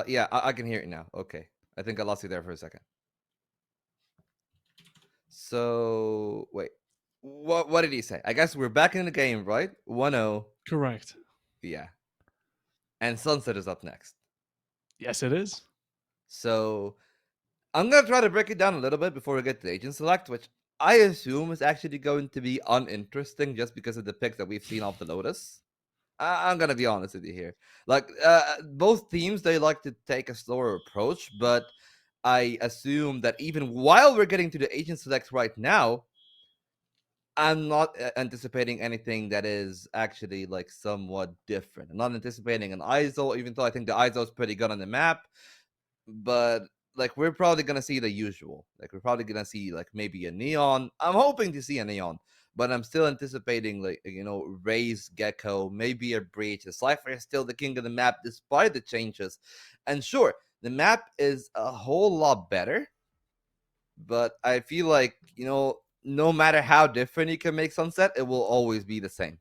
yeah, I can hear it now. Okay, I think I lost you there for a second. So wait, what did he say? I guess we're back in the game, right? 1-0. Correct. Yeah, and Sunset is up next. Yes, it is. So I'm gonna try to break it down a little bit before we get to agent select, which I assume is actually going to be uninteresting just because of the picks that we've seen off the Lotus. I'm gonna be honest with you here. Like both teams, they like to take a slower approach, but I assume that even while we're getting to the agent select right now, I'm not anticipating anything that is actually like somewhat different. I'm not anticipating an ISO, even though I think the ISO is pretty good on the map. But like we're probably gonna see the usual. Like we're probably gonna see like maybe a neon. I'm hoping to see a neon, but I'm still anticipating like Rays, Gecko, maybe a breach. The Cypher is still the king of the map despite the changes. And sure, the map is a whole lot better, but I feel like no matter how different you can make Sunset, it will always be the same.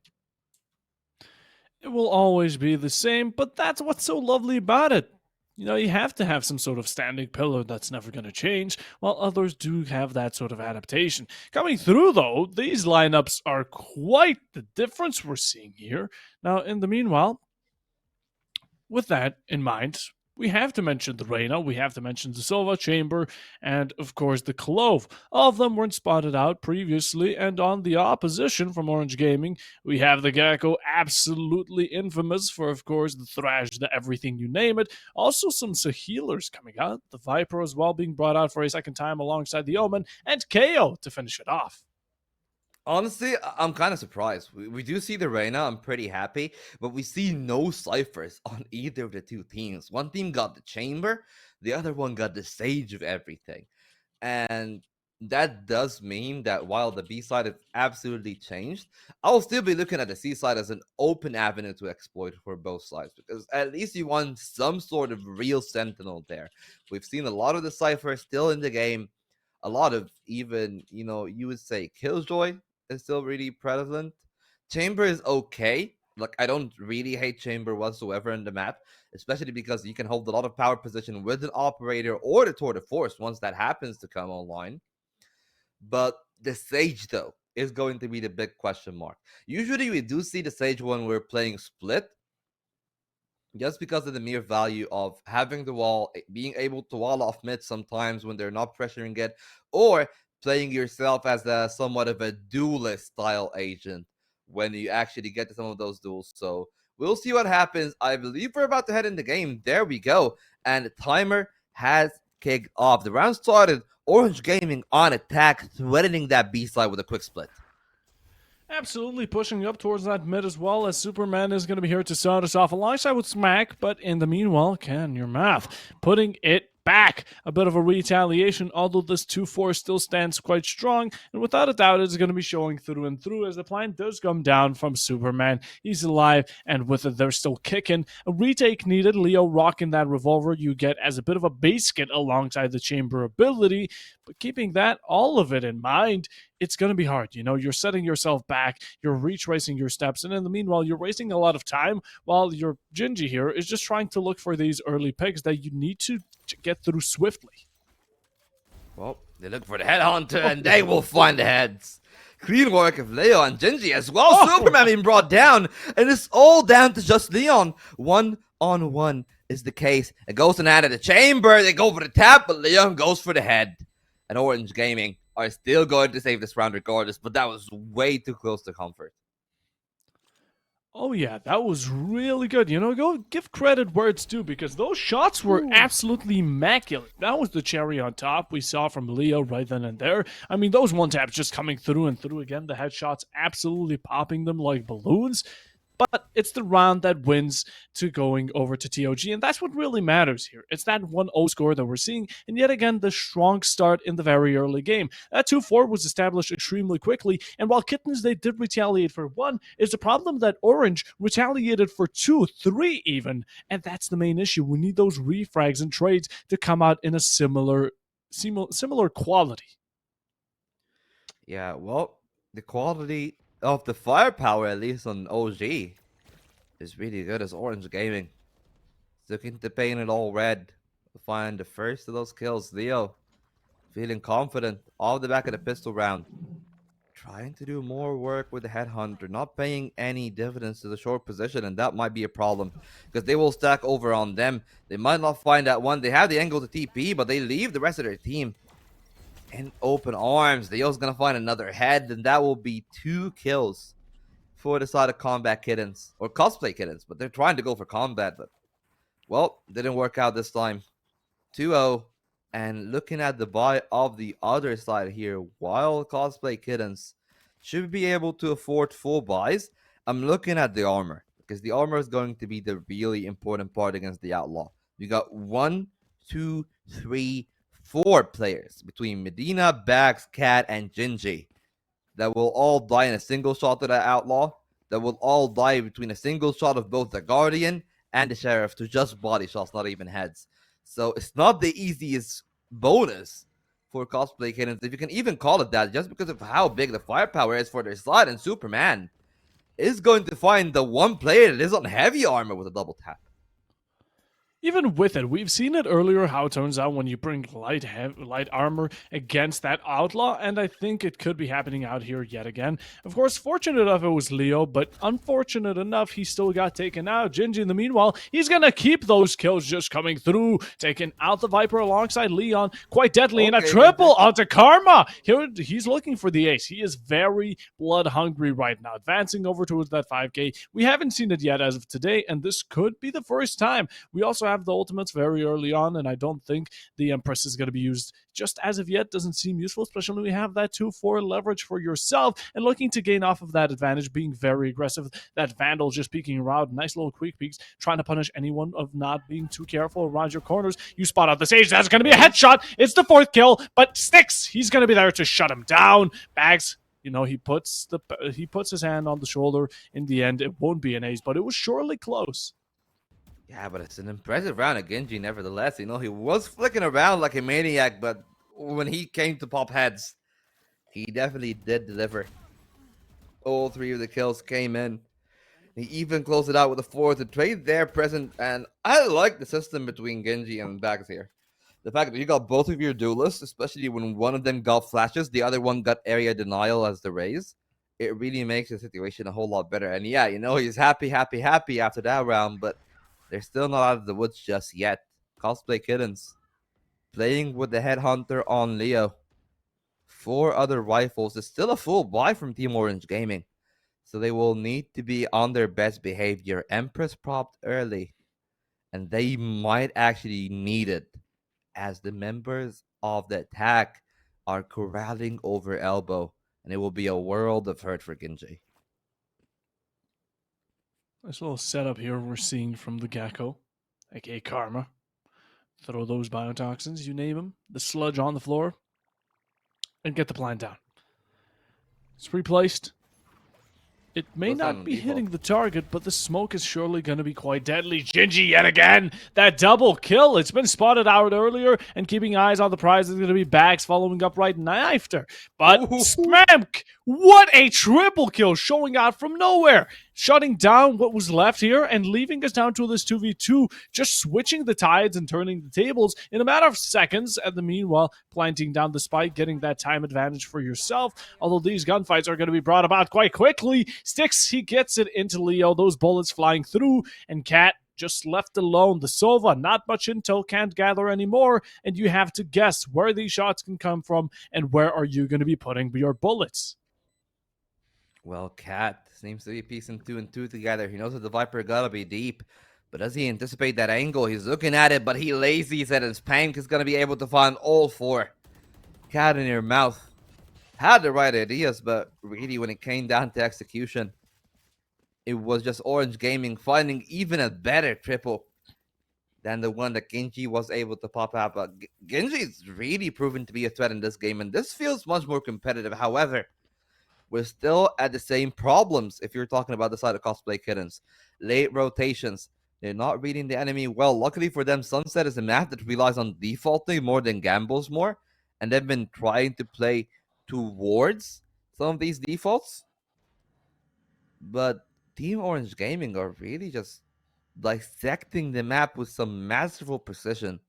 It will always be the same, but that's what's so lovely about it. You have to have some sort of standing pillar that's never going to change, while others do have that sort of adaptation. Coming through, though, these lineups are quite the difference we're seeing here. Now, in the meanwhile, with that in mind, we have to mention the Reyna, we have to mention the Silva Chamber, and of course the Clove. All of them weren't spotted out previously, and on the opposition from Orange Gaming, we have the Gecko, absolutely infamous for, of course, the Thrash, the everything you name it. Also, some Sahilers coming out, the Viper as well being brought out for a second time alongside the Omen, and KO to finish it off. Honestly, I'm kind of surprised. We do see the Reyna. I'm pretty happy, but we see no ciphers on either of the two teams. One team got the chamber, the other one got the sage of everything. And that does mean that while the B side has absolutely changed, I'll still be looking at the C side as an open avenue to exploit for both sides because at least you want some sort of real sentinel there. We've seen a lot of the ciphers still in the game, a lot of even, you would say Killjoy is still really prevalent. Chamber is okay. Like, I don't really hate Chamber whatsoever in the map, especially because you can hold a lot of power position with an operator or the Tour de Force once that happens to come online. But the Sage, though, is going to be the big question mark. Usually, we do see the Sage when we're playing split, just because of the mere value of having the wall, being able to wall off mid sometimes when they're not pressuring it, or playing yourself as a somewhat of a duelist style agent when you actually get to some of those duels. So we'll see what happens. I believe we're about to head in the game. There we go. And the timer has kicked off. The round started. Orange Gaming on attack, threatening that B side with a quick split. Absolutely pushing up towards that mid as well, as Superman is going to be here to start us off alongside with Smack, but in the meanwhile, can your math putting it back. A bit of a retaliation, although this 2-4 still stands quite strong, and without a doubt it's going to be showing through and through as the plan does come down from Superman. He's alive, and with it they're still kicking. A retake needed, Leo rocking that revolver you get as a bit of a base kit alongside the chamber ability, but keeping that, all of it in mind, it's going to be hard. You're setting yourself back, you're retracing your steps, and in the meanwhile, you're wasting a lot of time while your Gingy here is just trying to look for these early picks that you need to get through swiftly. Well, they look for the headhunter and they will find the heads. Clean work of Leo and Genji as well. Superman being brought down, and it's all down to just Leon. 1-on-1 is the case. It goes in out of the chamber. They go for the tap, but Leon goes for the head. And Orange Gaming are still going to save this round regardless, but that was way too close to comfort. Oh yeah, that was really good. Go give credit where it's due because those shots were absolutely immaculate. That was the cherry on top we saw from Leo right then and there. I mean, those one taps just coming through and through again. The headshots absolutely popping them like balloons. But it's the round that wins to going over to TOG, and that's what really matters here. It's that 1-0 score that we're seeing, and yet again, the strong start in the very early game. That 2-4 was established extremely quickly, and while Kittens, they did retaliate for 1, it's the problem that Orange retaliated for 2, 3 even, and that's the main issue. We need those refrags and trades to come out in a similar quality. Yeah, well, the quality of the firepower, at least on OG, is really good as Orange Gaming. Looking to paint it all red. Find the first of those kills. Leo, feeling confident, off the back of the pistol round. Trying to do more work with the headhunter, not paying any dividends to the short position, and that might be a problem because they will stack over on them. They might not find that one. They have the angle to TP, but they leave the rest of their team in open arms. Leo's gonna find another head, and that will be 2 kills for the side of combat kittens or cosplay kittens. But they're trying to go for combat, but well, didn't work out this time. 2-0. And looking at the buy of the other side here, while cosplay kittens should be able to afford full buys, I'm looking at the armor because the armor is going to be the really important part against the outlaw. We got 1, 2, 3, 4 players between Medina, Bags, Cat, and Gingy that will all die in a single shot to that outlaw, that will all die between a single shot of both the Guardian and the Sheriff to just body shots, not even heads. So it's not the easiest bonus for cosplay kittens, if you can even call it that, just because of how big the firepower is for their side. And Superman is going to find the one player that is on heavy armor with a double tap. Even with it, we've seen it earlier how it turns out when you bring light armor against that outlaw, and I think it could be happening out here yet again. Of course, fortunate enough it was Leo, but unfortunate enough he still got taken out. Gingy, in the meanwhile, he's gonna keep those kills just coming through, taking out the Viper alongside Leon, quite deadly, in a Okay, triple Gingy. onto Karma. Here, he's looking for the ace. He is very blood hungry right now, advancing over towards that 5k. We haven't seen it yet as of today, and this could be the first time. We also have the ultimates very early on, and I don't think the Empress is going to be used just as of yet. Doesn't seem useful, especially when we have that 2-4 leverage for yourself and looking to gain off of that advantage, being very aggressive. That Vandal just peeking around, nice little quick peeks, trying to punish anyone of not being too careful around your corners. You spot out the Sage, that's going to be a headshot. It's the 4th kill, but Sticks, he's going to be there to shut him down. Bags, he puts his hand on the shoulder. In the end, it won't be an ace, but it was surely close. Yeah, but it's an impressive round of Genji, nevertheless. He was flicking around like a maniac, but when he came to pop heads, he definitely did deliver. All 3 of the kills came in. He even closed it out with a 4th. The trade there present, and I like the system between Genji and Bags here. The fact that you got both of your duelists, especially when one of them got flashes, the other one got area denial as the raise, it really makes the situation a whole lot better. And yeah, he's happy after that round, but they're still not out of the woods just yet. Cosplay Kittens playing with the Headhunter on Leo. 4 other rifles is still a full buy from Team Orange Gaming. So they will need to be on their best behavior. Empress propped early. And they might actually need it, as the members of the attack are corralling over elbow. And it will be a world of hurt for Genji. Nice little setup here we're seeing from the Gecko, aka Karma. Throw those biotoxins, you name them, the sludge on the floor, and get the plant down. It's replaced. It may Goes down not on be default. hitting the target, but the smoke is surely going to be quite deadly. Gingy yet again. That double kill. It's been spotted out earlier, and keeping eyes on the prize is going to be Bags following up right after. But Ooh. Spamk, what a triple kill showing out from nowhere. Shutting down what was left here and leaving us down to this 2v2, just switching the tides and turning the tables in a matter of seconds. And the meanwhile, planting down the spike, getting that time advantage for yourself. Although these gunfights are going to be brought about quite quickly. Sticks, he gets it into Leo, those bullets flying through, and Cat just left alone. The Sova, not much intel, can't gather anymore, and you have to guess where these shots can come from and where are you going to be putting your bullets. Well, Cat seems to be piecing 2 and 2 together. He knows that the Viper gotta be deep. But does he anticipate that angle? He's looking at it, but he lazy said his Pank is gonna be able to find all 4. Cat in your mouth. Had the right ideas, but really when it came down to execution, it was just Orange Gaming finding even a better triple than the one that Genji was able to pop out. But Genji's really proven to be a threat in this game, and this feels much more competitive. However, we're still at the same problems if you're talking about the side of cosplay kittens. Late rotations. They're not reading the enemy well. Luckily for them, Sunset is a map that relies on defaulting more than gambles more. And they've been trying to play towards some of these defaults. But Team Orange Gaming are really just dissecting the map with some masterful precision.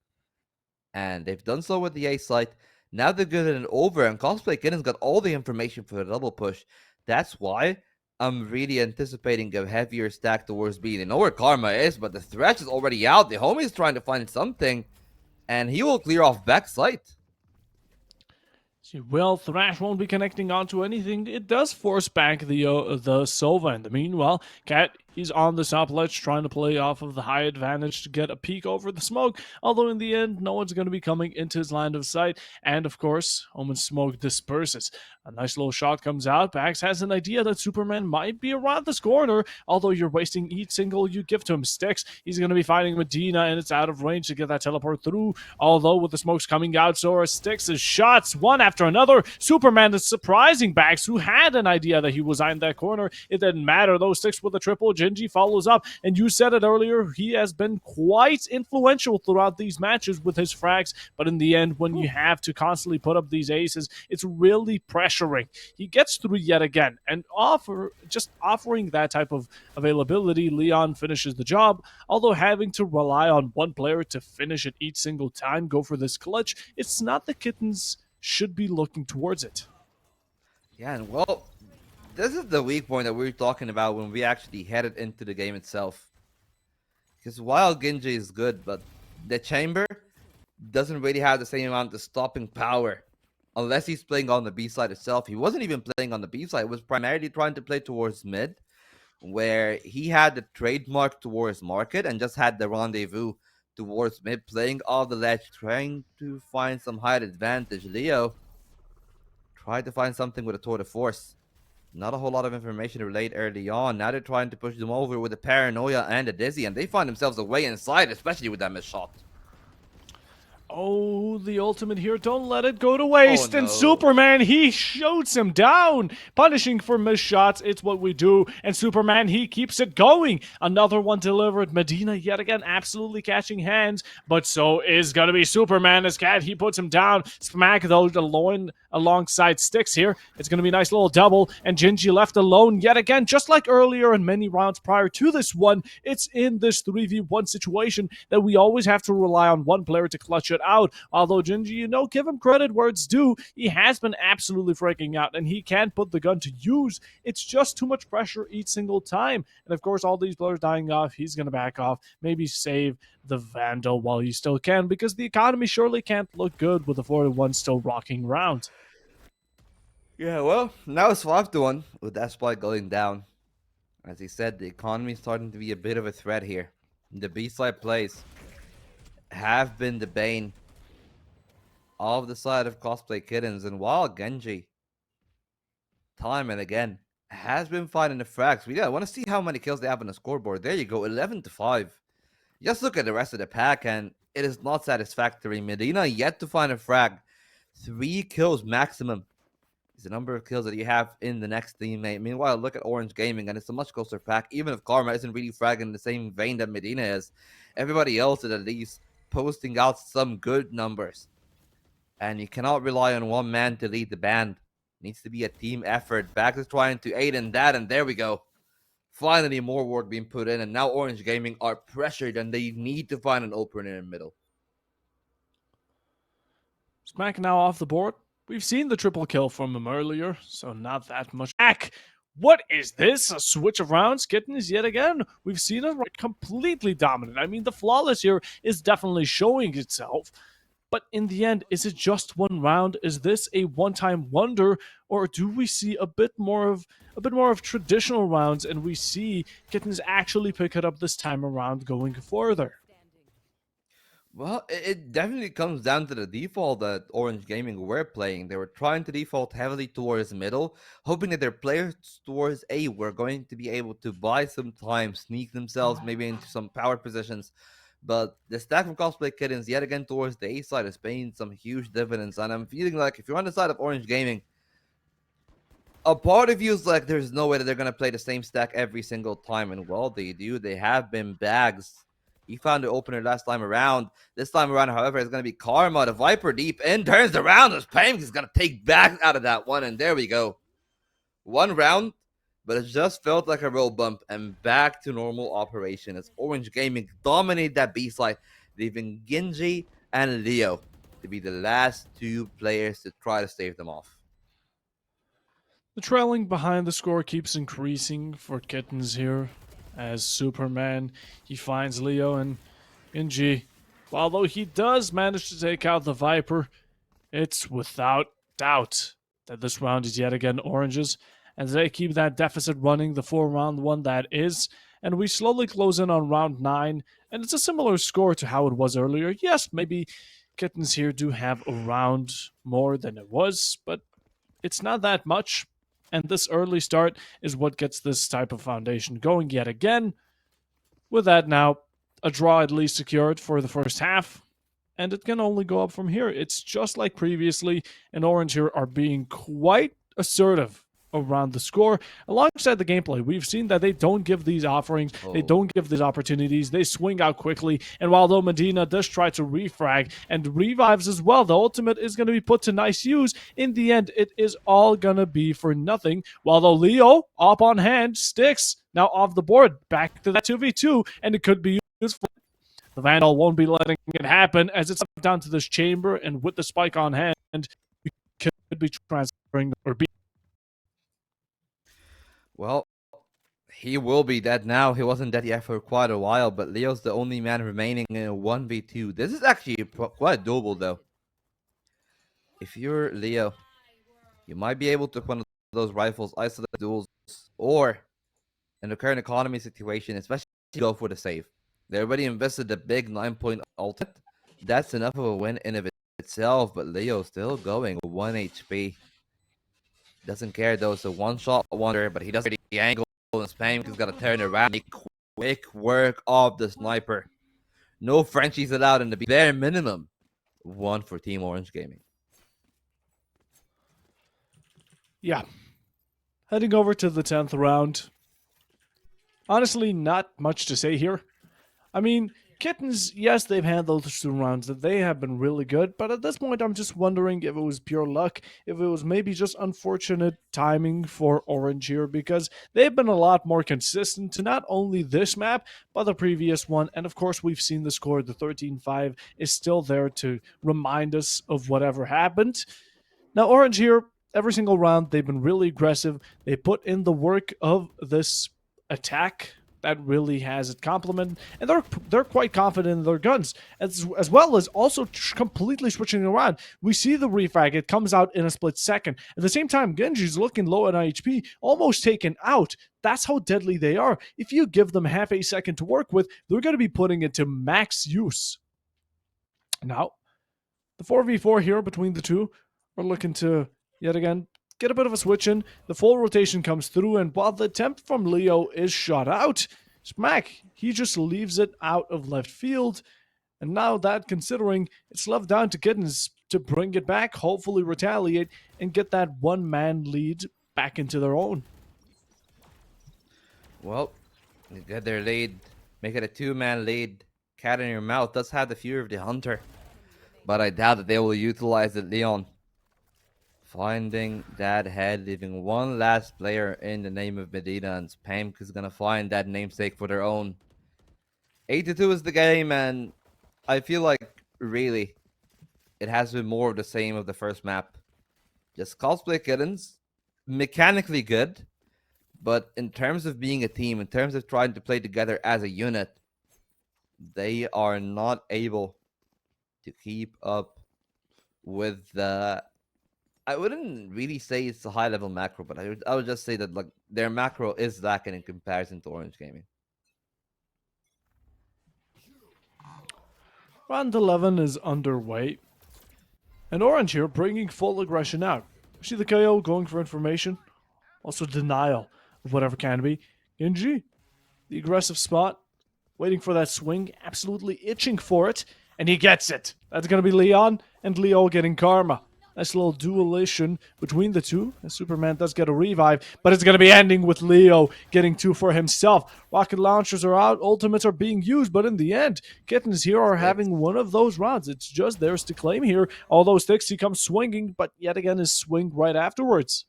And they've done so with the A site. Now they're getting it over, and Cosplay Kitten's got all the information for the double push. That's why I'm really anticipating a heavier stack towards B. They know where Karma is, but the thresh is already out. The homie's trying to find something, and he will clear off backside. See, well, Thrash won't be connecting onto anything. It does force back the Sova. In the meanwhile, Cat, he's on the top ledge trying to play off of the high advantage to get a peek over the smoke. Although in the end, no one's going to be coming into his line of sight. And of course, Omen's smoke disperses. A nice little shot comes out. Bax has an idea that Superman might be around this corner. Although you're wasting each single you give to him. Sticks, he's going to be fighting Medina, and it's out of range to get that teleport through. Although with the smokes coming out, so are Sticks' shots, one after another. Superman is surprising Bax, who had an idea that he was in that corner. It didn't matter though. Sticks with a triple. Gingy follows up, and you said it earlier, he has been quite influential throughout these matches with his frags, but in the end, when you have to constantly put up these aces, it's really pressuring. He gets through yet again, and offering that type of availability, Leon finishes the job. Although having to rely on one player to finish it each single time, go for this clutch, it's not the Kittens should be looking towards it. Yeah, and well, this is the weak point that we were talking about when we actually headed into the game itself. Because while Genji is good, but the chamber doesn't really have the same amount of stopping power. Unless he's playing on the B side itself. He wasn't even playing on the B side. He was primarily trying to play towards mid, where he had the trademark towards market and just had the rendezvous towards mid, playing off the ledge, trying to find some height advantage. Leo tried to find something with a tour de force. Not a whole lot of information relayed early on. Now they're trying to push them over with a paranoia and a dizzy, and they find themselves away inside, especially with that missed shot. Oh, the ultimate here. Don't let it go to Oh waste. And no. Superman, he shoots him down. Punishing for missed shots. It's what we do. And Superman, he keeps it going. Another one delivered. Medina, yet again, absolutely catching hands. But so is going to be Superman. As Cat, he puts him down. Smack, though, alone alongside Sticks here. It's going to be a nice little double. And Gingy left alone yet again. Just like earlier in many rounds prior to this one, it's in this 3v1 situation that we always have to rely on one player to clutch it out. Although Gingy, give him credit where it's due. He has been absolutely freaking out, and he can't put the gun to use. It's just too much pressure each single time. And of course, all these players dying off, he's going to back off, maybe save the Vandal while he still can, because the economy surely can't look good with the 4-1 still rocking round. Yeah, well, now it's 5-1 with that spike going down. As he said, the economy is starting to be a bit of a threat here. The B-side plays have been the bane of the side of Cosplay Kittens, and while Genji, time and again, has been finding the frags, I want to see how many kills they have on the scoreboard. There you go, 11-5. Just look at the rest of the pack, and it is not satisfactory. Medina yet to find a frag. 3 kills maximum is the number of kills that you have in the next teammate. Meanwhile, look at Orange Gaming, and it's a much closer pack. Even if Karma isn't really fragging in the same vein that Medina is, everybody else is at least posting out some good numbers. And you cannot rely on one man to lead the band. It needs to be a team effort. Back is trying to aid in that, and there we go. Finally, more work being put in, and now Orange Gaming are pressured, and they need to find an opener in the middle. Smack now off the board. We've seen the triple kill from him earlier, so not that much back. What is this? A switch of rounds? Kittens yet again. We've seen it completely dominant. I mean, the flawless here is definitely showing itself. But in the end, is it just one round? Is this a one-time wonder, or do we see a bit more of traditional rounds, and we see Kittens actually pick it up this time around going further? Well, it definitely comes down to the default that Orange Gaming were playing. They were trying to default heavily towards middle, hoping that their players towards A were going to be able to buy some time, sneak themselves maybe into some power positions. But the stack from Cosplay Kittens yet again towards the A side is paying some huge dividends. And I'm feeling like if you're on the side of Orange Gaming, a part of you is like there's no way that they're going to play the same stack every single time. And well, they do. They have been bags. He found the opener last time around. This time around, however, it's going to be Karma. The Viper deep in, turns around. As Pam is going to take back out of that one. And there we go. One round, but it just felt like a road bump and back to normal operation as Orange Gaming dominated that B side, leaving Genji and Leo to be the last two players to try to stave them off. The trailing behind the score keeps increasing for Kittens here, as Superman, he finds Leo and Genji. Although he does manage to take out the Viper, it's without doubt that this round is yet again Orange's, and they keep that deficit running, the 4-round one that is, and we slowly close in on round 9, and it's a similar score to how it was earlier. Yes, maybe Kittens here do have a round more than it was, but it's not that much, and this early start is what gets this type of foundation going yet again. With that now, a draw at least secured for the first half, and it can only go up from here. It's just like previously, and Orange here are being quite assertive around the score. Alongside the gameplay, we've seen that they don't give these offerings, they don't give these opportunities, they swing out quickly, and while though Medina does try to refrag and revives as well, the ultimate is going to be put to nice use. In the end, it is all going to be for nothing, while though Leo, up on hand, sticks, now off the board, back to that 2v2, and it could be useful. The Vandal won't be letting it happen as it's down to this chamber, and with the spike on hand, we could be transferring or be. Well, he will be dead now. He wasn't dead yet for quite a while, but Leo's the only man remaining in a 1v2. This is actually quite doable, though. If you're Leo, you might be able to one of those rifles, isolate duels, or in the current economy situation, especially go for the save. They already invested a big 9-point ultimate. That's enough of a win in of itself, but Leo's still going 1 HP. Doesn't care though, it's a one-shot wonder, but he doesn't get the angle and spam. He's got to turn around, make quick work of the sniper. No Frenchies allowed in the bare minimum. 1 for Team Orange Gaming. Yeah. Heading over to the 10th round. Honestly, not much to say here. I mean, Kittens, yes, they've had those 2 rounds that they have been really good, but at this point, I'm just wondering if it was pure luck, if it was maybe just unfortunate timing for Orange here, because they've been a lot more consistent to not only this map, but the previous one, and of course, we've seen the score, the 13-5 is still there to remind us of whatever happened. Now, Orange here, every single round, they've been really aggressive. They put in the work of this attack that really has it complement, and they're quite confident in their guns, as well as also completely switching around. We see the refrag, it comes out in a split second. At the same time, Genji's looking low on HP, almost taken out. That's how deadly they are. If you give them half a second to work with, they're going to be putting it to max use. Now, the 4v4 here between the two, we're looking to, yet again, get a bit of a switch in. The full rotation comes through, and while the attempt from Leo is shot out, Smack, he just leaves it out of left field. And now that, considering it's left down to Kittens to bring it back, hopefully retaliate, and get that one-man lead back into their own. Well, you get their lead, make it a 2-man lead. Cat in your mouth does have the Fury of the Hunter, but I doubt that they will utilize it, Leon. Finding that head, leaving one last player in the name of Medina, and Spamk is gonna find that namesake for their own. 8-2 is the game, and I feel like, really, it has been more of the same of the first map. Just cosplay kittens, mechanically good, but in terms of being a team, in terms of trying to play together as a unit, they are not able to keep up with the... I wouldn't really say it's a high-level macro, but I would just say that like their macro is lacking in comparison to Orange Gaming. Round 11 is underway, and Orange here bringing full aggression out. See the KO going for information, also denial of whatever can be. Genji, the aggressive spot, waiting for that swing, absolutely itching for it, and he gets it. That's going to be Leon, and Leo getting karma. Nice little duelation between the two, as Superman does get a revive, but it's going to be ending with Leo getting 2 for himself. Rocket launchers are out, ultimates are being used, but in the end, Kittens here are having one of those rounds. It's just theirs to claim here. Although Sticks, he comes swinging, but yet again is swinged right afterwards.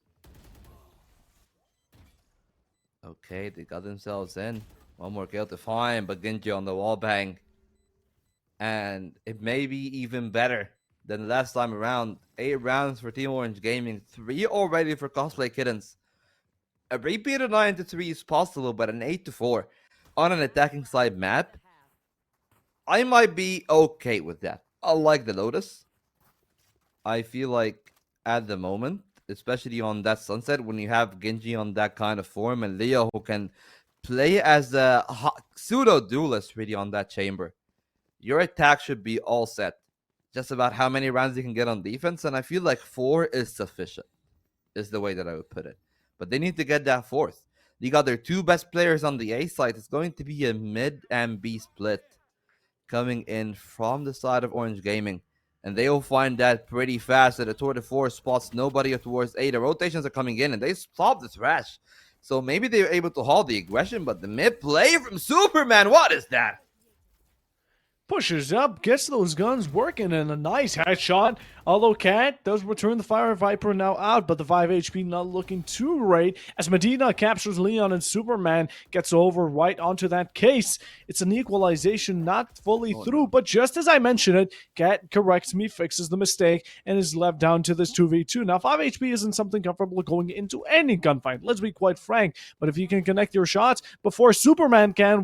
Okay, they got themselves in. One more kill to find, but Genji on the wall bang. And it may be even better than the last time around. 8 rounds for Team Orange Gaming, 3 already for Cosplay Kittens. A repeat of 9-3 is possible, but an 8-4 on an attacking side map, I might be okay with that. I like the Lotus. I feel like at the moment, especially on that Sunset, when you have Genji on that kind of form and Leo who can play as a pseudo duelist really on that chamber, your attack should be all set. Just about how many rounds you can get on defense, and I feel like 4 is sufficient, is the way that I would put it. But they need to get that fourth. They got their 2 best players on the A side. It's going to be a mid and B split coming in from the side of Orange Gaming. And they will find that pretty fast at a tour de force spots nobody towards A. The rotations are coming in and they stop the thrash. So maybe they were able to halt the aggression, but the mid play from Superman, what is that? Pushes up, gets those guns working, and a nice headshot. Although Cat does return the Fire Viper now out, but the 5 HP not looking too great as Medina captures Leon and Superman gets over right onto that case. It's an equalization not fully through, but just as I mentioned it, Cat corrects me, fixes the mistake, and is left down to this 2v2. Now, 5 HP isn't something comfortable going into any gunfight, let's be quite frank, but if you can connect your shots before Superman can,